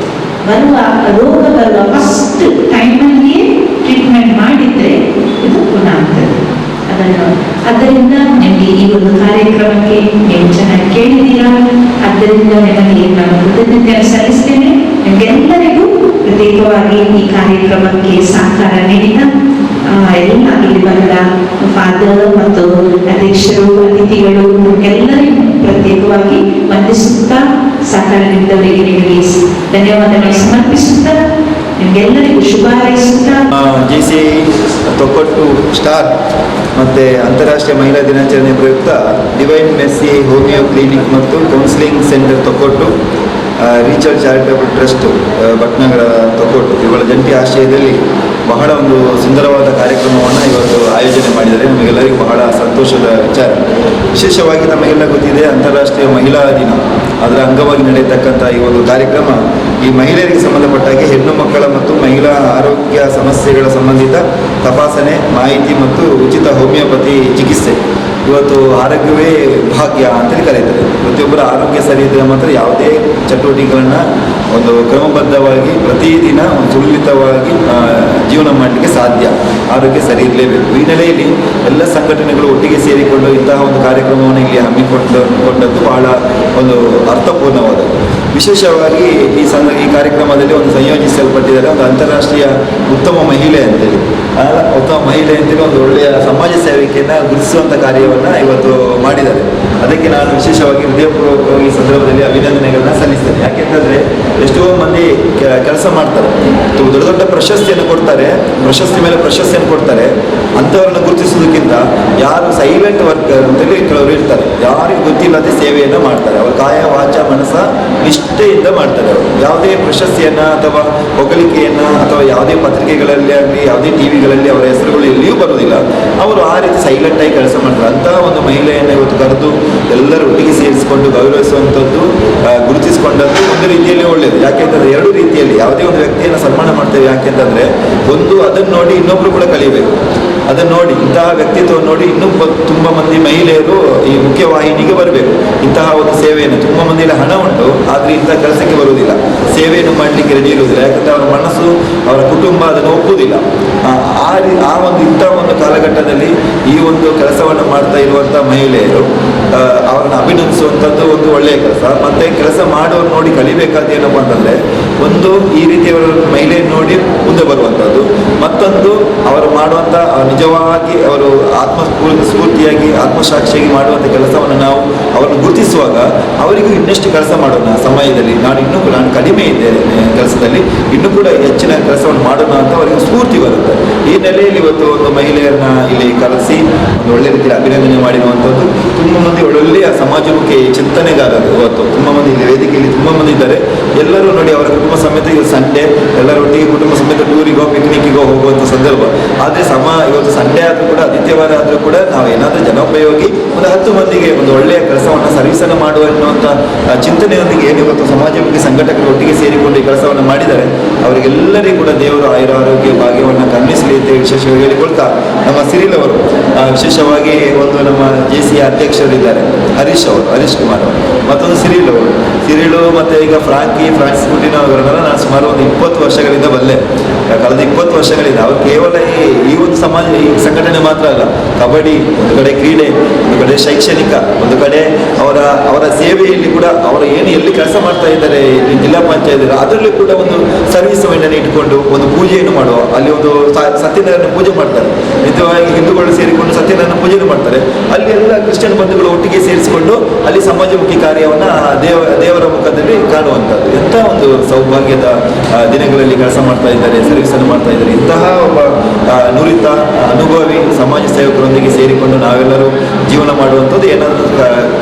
ಬರುವ ರೋಗ ಬರುವ ಫಸ್ಟ್ ಟೈಮಲ್ಲಿಯೇ ಟ್ರೀಟ್ಮೆಂಟ್ ಮಾಡಿದ್ರೆ ಇದು ಗುಣ ಆಗ್ತದೆ. ಅದರಿಂದ ನಿಮಗೆ ಈ ಒಂದು ಕಾರ್ಯಕ್ರಮಕ್ಕೆ ನೀವು ಚೆನ್ನಾಗಿ ಕೇಳಿದ್ದೀರಾ. ಆದ್ದರಿಂದ ನಿಮಗೆ ನಾನು ಕೃತಜ್ಞತೆಯನ್ನು ಸಲ್ಲಿಸ್ತೇನೆ. ನಿಮಗೆಲ್ಲರಿಗೂ ಪ್ರತ್ಯೇಕವಾಗಿ ಈ ಕಾರ್ಯಕ್ರಮಕ್ಕೆ ಸಹಕಾರ ನೀಡಿದ ಎಲ್ಲ ಇಲ್ಲಿ ಬಂದ ಫಾದರ್ ಮತ್ತು ಅಧ್ಯಕ್ಷರು, ಅತಿಥಿಗಳು ಎಲ್ಲರಿಗೂ ಪ್ರತ್ಯೇಕವಾಗಿ ವಂದಿಸುತ್ತಾ ಸಹಕಾರ ನೀಡಿದವರಿಗೆ ನಿಮಗೆ ಧನ್ಯವಾದಗಳು ಸಮರ್ಪಿಸುತ್ತಾ ನಿಮಗೆಲ್ಲರಿಗೂ ಶುಭ ಹಾರೈಸುತ್ತಾ JCI ತೊಕ್ಕೊಟ್ಟು ಸ್ಟಾರ್ ಮತ್ತು ಅಂತಾರಾಷ್ಟ್ರೀಯ ಮಹಿಳಾ ದಿನಾಚರಣೆ ಪ್ರಯುಕ್ತ ಡಿವೈನ್ ಮೆರ್ಸಿ ಹೋಮಿಯೋ ಕ್ಲಿನಿಕ್ ಮತ್ತು counselling centre Thokkottu, Richard charitable trust Bhatnagar Thokkottu ಇವುಗಳ ಜಂಟಿ ಆಶ್ರಯದಲ್ಲಿ ಬಹಳ ಒಂದು ಸುಂದರವಾದ ಕಾರ್ಯಕ್ರಮವನ್ನು ಇವತ್ತು ಆಯೋಜನೆ ಮಾಡಿದ್ದಾರೆ. ನಮಗೆಲ್ಲರಿಗೂ ಬಹಳ ಸಂತೋಷದ ವಿಚಾರ. ವಿಶೇಷವಾಗಿ ನಮಗೆಲ್ಲ ಗೊತ್ತಿದೆ ಅಂತಾರಾಷ್ಟ್ರೀಯ ಮಹಿಳಾ ದಿನ, ಅದರ ಅಂಗವಾಗಿ ನಡೆಯತಕ್ಕಂಥ ಈ ಒಂದು ಕಾರ್ಯಕ್ರಮ ಈ ಮಹಿಳೆಯರಿಗೆ ಸಂಬಂಧಪಟ್ಟ ಹಾಗೆ ಹೆಣ್ಣು ಮಕ್ಕಳ ಮತ್ತು ಮಹಿಳಾ ಆರೋಗ್ಯ ಸಮಸ್ಯೆಗಳ ಸಂಬಂಧಿತ ತಪಾಸಣೆ, ಮಾಹಿತಿ ಮತ್ತು ಉಚಿತ ಹೋಮಿಯೋಪತಿ ಚಿಕಿತ್ಸೆ. ಇವತ್ತು ಆರೋಗ್ಯವೇ ಭಾಗ್ಯ ಅಂತೇಳಿ ಕರೀತಾರೆ. ಪ್ರತಿಯೊಬ್ಬರ ಆರೋಗ್ಯ ಸರಿ ಇದ್ದರೆ ಮಾತ್ರ ಯಾವುದೇ ಚಟುವಟಿಕೆಗಳನ್ನು ಒಂದು ಕ್ರಮಬದ್ಧವಾಗಿ ಪ್ರತಿದಿನ ಒಂದು ಸುಲಲಿತವಾಗಿ ಜೀವನ ಮಾಡಲಿಕ್ಕೆ ಸಾಧ್ಯ. ಆರೋಗ್ಯ ಸರಿ ಇರಲೇಬೇಕು. ಈ ನೆಲೆಯಲ್ಲಿ ಎಲ್ಲ ಸಂಘಟನೆಗಳು ಒಟ್ಟಿಗೆ ಸೇರಿಕೊಂಡು ಇಂತಹ ಒಂದು ಕಾರ್ಯಕ್ರಮವನ್ನು ಇಲ್ಲಿ ಹಮ್ಮಿಕೊಂಡದ್ದು ಬಹಳ ಒಂದು ಅರ್ಥಪೂರ್ಣವಾದದ್ದು. ವಿಶೇಷವಾಗಿ ಈ ಕಾರ್ಯಕ್ರಮದಲ್ಲಿ ಒಂದು ಸಂಯೋಜಿಸಲ್ಪಟ್ಟಿದ್ದಾರೆ ಒಂದು ಅಂತಾರಾಷ್ಟ್ರೀಯ ಉತ್ತಮ ಮಹಿಳೆ ಅಂತೇಳಿ. ಉತ್ತಮ ಮಹಿಳೆ ಅಂತೇಳಿ ಒಂದು ಒಳ್ಳೆಯ ಸಮಾಜ ಸೇವೆಯನ್ನು ಗುರುತಿಸುವಂಥ ಕಾರ್ಯವನ್ನು ಇವತ್ತು ಮಾಡಿದ್ದಾರೆ. ಅದಕ್ಕೆ ನಾನು ವಿಶೇಷವಾಗಿ ಹೃದಯಪೂರ್ವಕವಾಗಿ ಈ ಸಂದರ್ಭದಲ್ಲಿ ಅಭಿನಂದನೆಗಳನ್ನ ಸಲ್ಲಿಸ್ತೇನೆ. ಯಾಕೆಂತಂದರೆ ಎಷ್ಟೋ ಮಂದಿ ಕೆಲಸ ಮಾಡ್ತಾರೆ, ದೊಡ್ಡ ದೊಡ್ಡ ಪ್ರಶಸ್ತಿಯನ್ನು ಕೊಡ್ತಾರೆ, ಪ್ರಶಸ್ತಿ ಮೇಲೆ ಪ್ರಶಸ್ತಿಯನ್ನು ಕೊಡ್ತಾರೆ. ಅಂಥವ್ರನ್ನ ಗುರುತಿಸೋದಕ್ಕಿಂತ ಯಾರು ಸೈಲೆಂಟ್ ವರ್ಕರ್ ಅಂತೇಳಿ ಕೆಲವರು ಇರ್ತಾರೆ, ಯಾರಿಗೂ ಗೊತ್ತಿಲ್ಲದೆ ಸೇವೆಯನ್ನು ಮಾಡ್ತಾರೆ. ಅವರು ಕಾಯ ವಾಚ ಮನಸ್ಸ ನಿಷ್ಠೆಯಿಂದ ಮಾಡ್ತಾರೆ. ಅವರು ಯಾವುದೇ ಪ್ರಶಸ್ತಿಯನ್ನು ಅಥವಾ ಹೊಗಳಿಕೆಯನ್ನು ಅಥವಾ ಯಾವುದೇ ಪತ್ರಿಕೆಗಳಲ್ಲಿ ಆಗಲಿ ಯಾವುದೇ ಟಿವಿಗಳಲ್ಲಿ ಅವರ ಹೆಸರುಗಳು ಎಲ್ಲಿಯೂ ಬರುವುದಿಲ್ಲ. ಅವರು ಆ ರೀತಿ ಸೈಲೆಂಟಾಗಿ ಕೆಲಸ ಮಾಡ್ತಾರೆ. ಅಂತಹ ಒಂದು ಮಹಿಳೆಯನ್ನು ಇವತ್ತು ಕರೆದು ಎಲ್ಲರೂ ಒಟ್ಟಿಗೆ ಸೇರಿಸಿಕೊಂಡು ಗೌರವಿಸುವಂಥದ್ದು, ಗುರುತಿಸಿಕೊಂಡದ್ದು ಒಂದು ರೀತಿಯಲ್ಲಿ ಒಳ್ಳೆಯದು. ಯಾಕೆಂತಂದರೆ ಎರಡು ರೀತಿಯಲ್ಲಿ ಯಾವುದೇ ಒಂದು ವ್ಯಕ್ತಿಯನ್ನು ಸನ್ಮಾನ ಮಾಡ್ತೇವೆ. ಯಾಕೆಂತಂದರೆ ಒಂದು ಅದನ್ನು ನೋಡಿ ಇನ್ನೊಬ್ಬರು ಕೂಡ ಕಲಿಬೇಕು. ಅದನ್ನು ನೋಡಿ ಇಂತಹ ವ್ಯಕ್ತಿತ್ವವನ್ನು ನೋಡಿ ಇನ್ನೂ ತುಂಬ ಮಂದಿ ಮಹಿಳೆಯರು ಈ ಮುಖ್ಯವಾಹಿನಿಗೆ ಬರಬೇಕು. ಇಂತಹ ಒಂದು ಸೇವೆಯನ್ನು ತುಂಬ ಮಂದಿಯಲ್ಲಿ ಹಣ ಉಂಟು, ಆದರೆ ಇಂತಹ ಕೆಲಸಕ್ಕೆ ಬರುವುದಿಲ್ಲ, ಸೇವೆಯನ್ನು ಮಾಡಲಿಕ್ಕೆ ರೆಡಿ ಇರುವುದಿಲ್ಲ. ಯಾಕಂದರೆ ಅವರ ಮನಸ್ಸು ಅವರ ಕುಟುಂಬ ಅದನ್ನು ಒಪ್ಪುವುದಿಲ್ಲ. ಆ ಒಂದು ಇಂಥ ಒಂದು ಕಾಲಘಟ್ಟದಲ್ಲಿ ಈ ಒಂದು ಕೆಲಸವನ್ನು ಮಾಡ್ತಾ ಇರುವಂಥ ಮಹಿಳೆಯರು ಅವರನ್ನು ಅಭಿನಂದಿಸುವಂಥದ್ದು ಒಂದು ಒಳ್ಳೆಯ ಕೆಲಸ. ಮತ್ತು ಕೆಲಸ ಮಾಡೋರು ನೋಡಿ ಕಲಿಬೇಕಾದ ಏನಪ್ಪ ಅಂತಂದರೆ, ಒಂದು ಈ ರೀತಿಯವರ ಮಹಿಳೆಯನ್ನು ನೋಡಿ ಮುಂದೆ ಬರುವಂಥದ್ದು, ಮತ್ತೊಂದು ಅವರು ಮಾಡುವಂಥ ನಿಜವಾಗಿ ಅವರು ಸ್ಫೂರ್ತಿಯಾಗಿ ಆತ್ಮಸಾಕ್ಷಿಯಾಗಿ ಮಾಡುವಂಥ ಕೆಲಸವನ್ನು ನಾವು ಅವರನ್ನು ಗುರುತಿಸುವಾಗ ಅವರಿಗೂ ಇನ್ನಷ್ಟು ಕೆಲಸ ಮಾಡೋಣ ಸಮಯದಲ್ಲಿ, ನಾನು ಕಡಿಮೆ ಇದ್ದೇನೆ ಕೆಲಸದಲ್ಲಿ, ಇನ್ನೂ ಕೂಡ ಹೆಚ್ಚಿನ ಕೆಲಸವನ್ನು ಮಾಡೋಣ ಅಂತ ಅವರಿಗೆ ಸ್ಫೂರ್ತಿ ಬರುತ್ತೆ. ಈ ನೆಲೆಯಲ್ಲಿ ಇವತ್ತು ಒಂದು ಮಹಿಳೆಯರನ್ನ ಇಲ್ಲಿ ಕರೆಸಿ ಒಂದು ಒಳ್ಳೆ ರೀತಿಯಲ್ಲಿ ಅಭಿನಂದನೆ ಮಾಡಿರುವಂಥದ್ದು. ತುಂಬ ಮಂದಿ ಒಳ್ಳೊಳ್ಳೆಯ ಸಮಾಜಮುಖಿ ಚಿಂತನೆಗಾರರು ಇವತ್ತು ತುಂಬ ಮಂದಿ ಇಲ್ಲಿ ವೇದಿಕೆಯಲ್ಲಿ ತುಂಬ ಮಂದಿ ಇದ್ದಾರೆ. ಎಲ್ಲರೂ ನೋಡಿ ಅವರ ಕುಟುಂಬ ಸಮೇತ ಇವತ್ತು ಸಂಡೇ ಎಲ್ಲರೊಟ್ಟಿಗೆ ಕುಟುಂಬ ಸಮೇತ ಟೂರಿಗೋ ಪಿಕ್ನಿಕ್ಕಿಗೋ ಹೋಗುವಂಥ ಸಂದರ್ಭ. ಆದರೆ ಇವತ್ತು ಸಂಡೇ ಆದರೂ ಕೂಡ ಆದಿತ್ಯವಾರ ಆದರೂ ಕೂಡ ನಾವು ಏನಾದರೂ ಜನೋಪಯೋಗಿ ಒಂದು 10 ಮಂದಿಗೆ ಒಂದು ಒಳ್ಳೆಯ ಕೆಲಸವನ್ನು ಸರ್ವಿಸನ್ನು ಮಾಡುವ ಎನ್ನುವಂಥ ಚಿಂತನೆಯೊಂದಿಗೆ ಏನು ಇವತ್ತು ಸಮಾಜಮುಖಿ ಸಂಘಟಕರು ಒಟ್ಟಿಗೆ ಸೇರಿಕೊಂಡು ಈ ಕೆಲಸವನ್ನು ಮಾಡಿದ್ದಾರೆ. ಅವರಿಗೆಲ್ಲರಿಗೂ ಕೂಡ ದೇವರು ಆಯುರ ಆರೋಗ್ಯ ಭಾಗ್ಯವನ್ನು ಕರುಣಿಸಲಿ ಅಂತ ವಿಶೇಷವಾಗಿ ಹೇಳಿಕೊಳ್ತಾ, ನಮ್ಮ ಸಿರಿಲ್ ಅವರು ವಿಶೇಷವಾಗಿ ಒಂದು ನಮ್ಮ JCI ಅಧ್ಯಕ್ಷರಿದ್ದಾರೆ ಹರೀಶ್ ಕುಮಾರ್ ಅವರು, ಮತ್ತೊಂದು ಸಿರಿಲು ಮತ್ತು ಈಗ ಫ್ರಾನ್ಸಿಸ್ ಪುಟಿನ್ ಅವರನ್ನ ನಾನು ಸುಮಾರು ಒಂದು 20 ವರ್ಷಗಳಿಂದ ಬಲ್ಲೆ. ಕಳೆದ 20 ವರ್ಷಗಳಿಂದ ಅವರು ಕೇವಲ ಈ ಒಂದು ಸಮಾಜ ಈ ಸಂಘಟನೆ ಮಾತ್ರ ಅಲ್ಲ, ಕಬಡ್ಡಿ ಒಂದು ಕಡೆ, ಕ್ರೀಡೆ ಒಂದು ಕಡೆ, ಶೈಕ್ಷಣಿಕ ಒಂದು ಕಡೆ, ಅವರ ಸೇವೆಯಲ್ಲಿ ಕೂಡ ಅವರು ಎಲ್ಲಿ ಕೆಲಸ ಮಾಡ್ತಾ ಇದ್ದಾರೆ ಜಿಲ್ಲಾ ಪಂಚಾಯತ್ ಅದರಲ್ಲಿ ಕೂಡ ಒಂದು ಸರ್ವಿಸ್ ಮೆಂಡನ್ನು ಇಟ್ಕೊಂಡು ಒಂದು ಪೂಜೆಯನ್ನು ಮಾಡುವ, ಅಲ್ಲಿ ಒಂದು ಸತ್ಯನಾರಾಯಣ ಪೂಜೆ ಮಾಡ್ತಾರೆ. ನಿಜವಾಗಿ ಹಿಂದೂಗಳು ಸೇರಿಕೊಂಡು ಸತ್ಯನಾರಾಯಣ ಪೂಜೆಯನ್ನು ಮಾಡ್ತಾರೆ. ಅಲ್ಲಿ ಎಲ್ಲ ಕ್ರಿಶ್ಚಿಯನ್ ಬಂಧುಗಳು ಒಟ್ಟಿಗೆ ಸೇರಿಸಿಕೊಂಡು ಅಲ್ಲಿ ಸಮಾಜಮುಖಿ ಕಾರ್ಯವನ್ನು ದೇವರ ಮುಖದಲ್ಲಿ ಕಾಣುವಂಥದ್ದು. ಎಂಥ ಒಂದು ಸೌಭಾಗ್ಯದ ದಿನಗಳಲ್ಲಿ ಕೆಲಸ ಮಾಡ್ತಾ ಇದ್ದಾರೆ, ಸರ್ವಿಸನ್ನು ಮಾಡ್ತಾ ಇದ್ದಾರೆ. ಇಂತಹ ಒಬ್ಬ ನುರಿತ ಅನುಭವ ಅನುಭವಿ ಸಮಾಜ ಸೇವಕರೊಂದಿಗೆ ಸೇರಿಕೊಂಡು ನಾವೆಲ್ಲರೂ ಜೀವನ ಮಾಡುವಂಥದ್ದು, ಏನಾದರೂ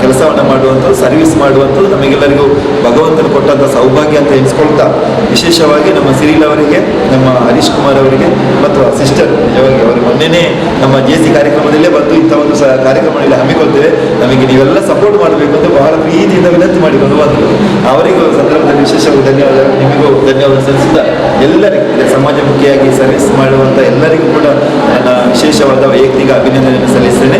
ಕೆಲಸವನ್ನು ಮಾಡುವಂಥದ್ದು, ಸರ್ವಿಸ್ ಮಾಡುವಂಥದ್ದು ನಮಗೆಲ್ಲರಿಗೂ ಭಗವಂತನು ಕೊಟ್ಟಂಥ ಸೌಭಾಗ್ಯ ಅಂತ ಎನಿಸ್ಕೊಳ್ತಾ, ವಿಶೇಷವಾಗಿ ನಮ್ಮ ಸಿರಿಲ್ ಅವರಿಗೆ, ನಮ್ಮ ಹರೀಶ್ ಕುಮಾರ್ ಅವರಿಗೆ ಮತ್ತು ಸಿಸ್ಟರ್, ನಿಜವಾಗಿ ಅವರು ಮೊನ್ನೆನೇ ನಮ್ಮ JC ಕಾರ್ಯಕ್ರಮದಲ್ಲೇ ಬಂದು ಇಂಥ ಒಂದು ಕಾರ್ಯಕ್ರಮದಲ್ಲಿ ಹಮ್ಮಿಕೊಳ್ತೇವೆ, ನಮಗೆ ನೀವೆಲ್ಲ ಸಪೋರ್ಟ್ ಮಾಡಬೇಕು ಅಂತ ಬಹಳ ಪ್ರೀತಿಯಿಂದ ವಿನಂತಿ ಮಾಡಿಕೊಂಡು ಬಂದರು. ಅವರಿಗೂ ಸಂದರ್ಭದಲ್ಲಿ ವಿಶೇಷವಾಗಿ ಧನ್ಯವಾದ, ನಿಮಗೂ ಧನ್ಯವಾದ ಸಲ್ಲಿಸಿದ ಎಲ್ಲರಿಗೂ, ಸಮಾಜಮುಖಿಯಾಗಿ ಸರ್ವಿಸ್ ಮಾಡುವಂಥ ಎಲ್ಲರಿಗೂ ಕೂಡ ನನ್ನ ವಿಶೇಷವಾದ ವೈಯಕ್ತಿಕ ಅಭಿನಂದನೆಯನ್ನು ಸಲ್ಲಿಸ್ತೇನೆ.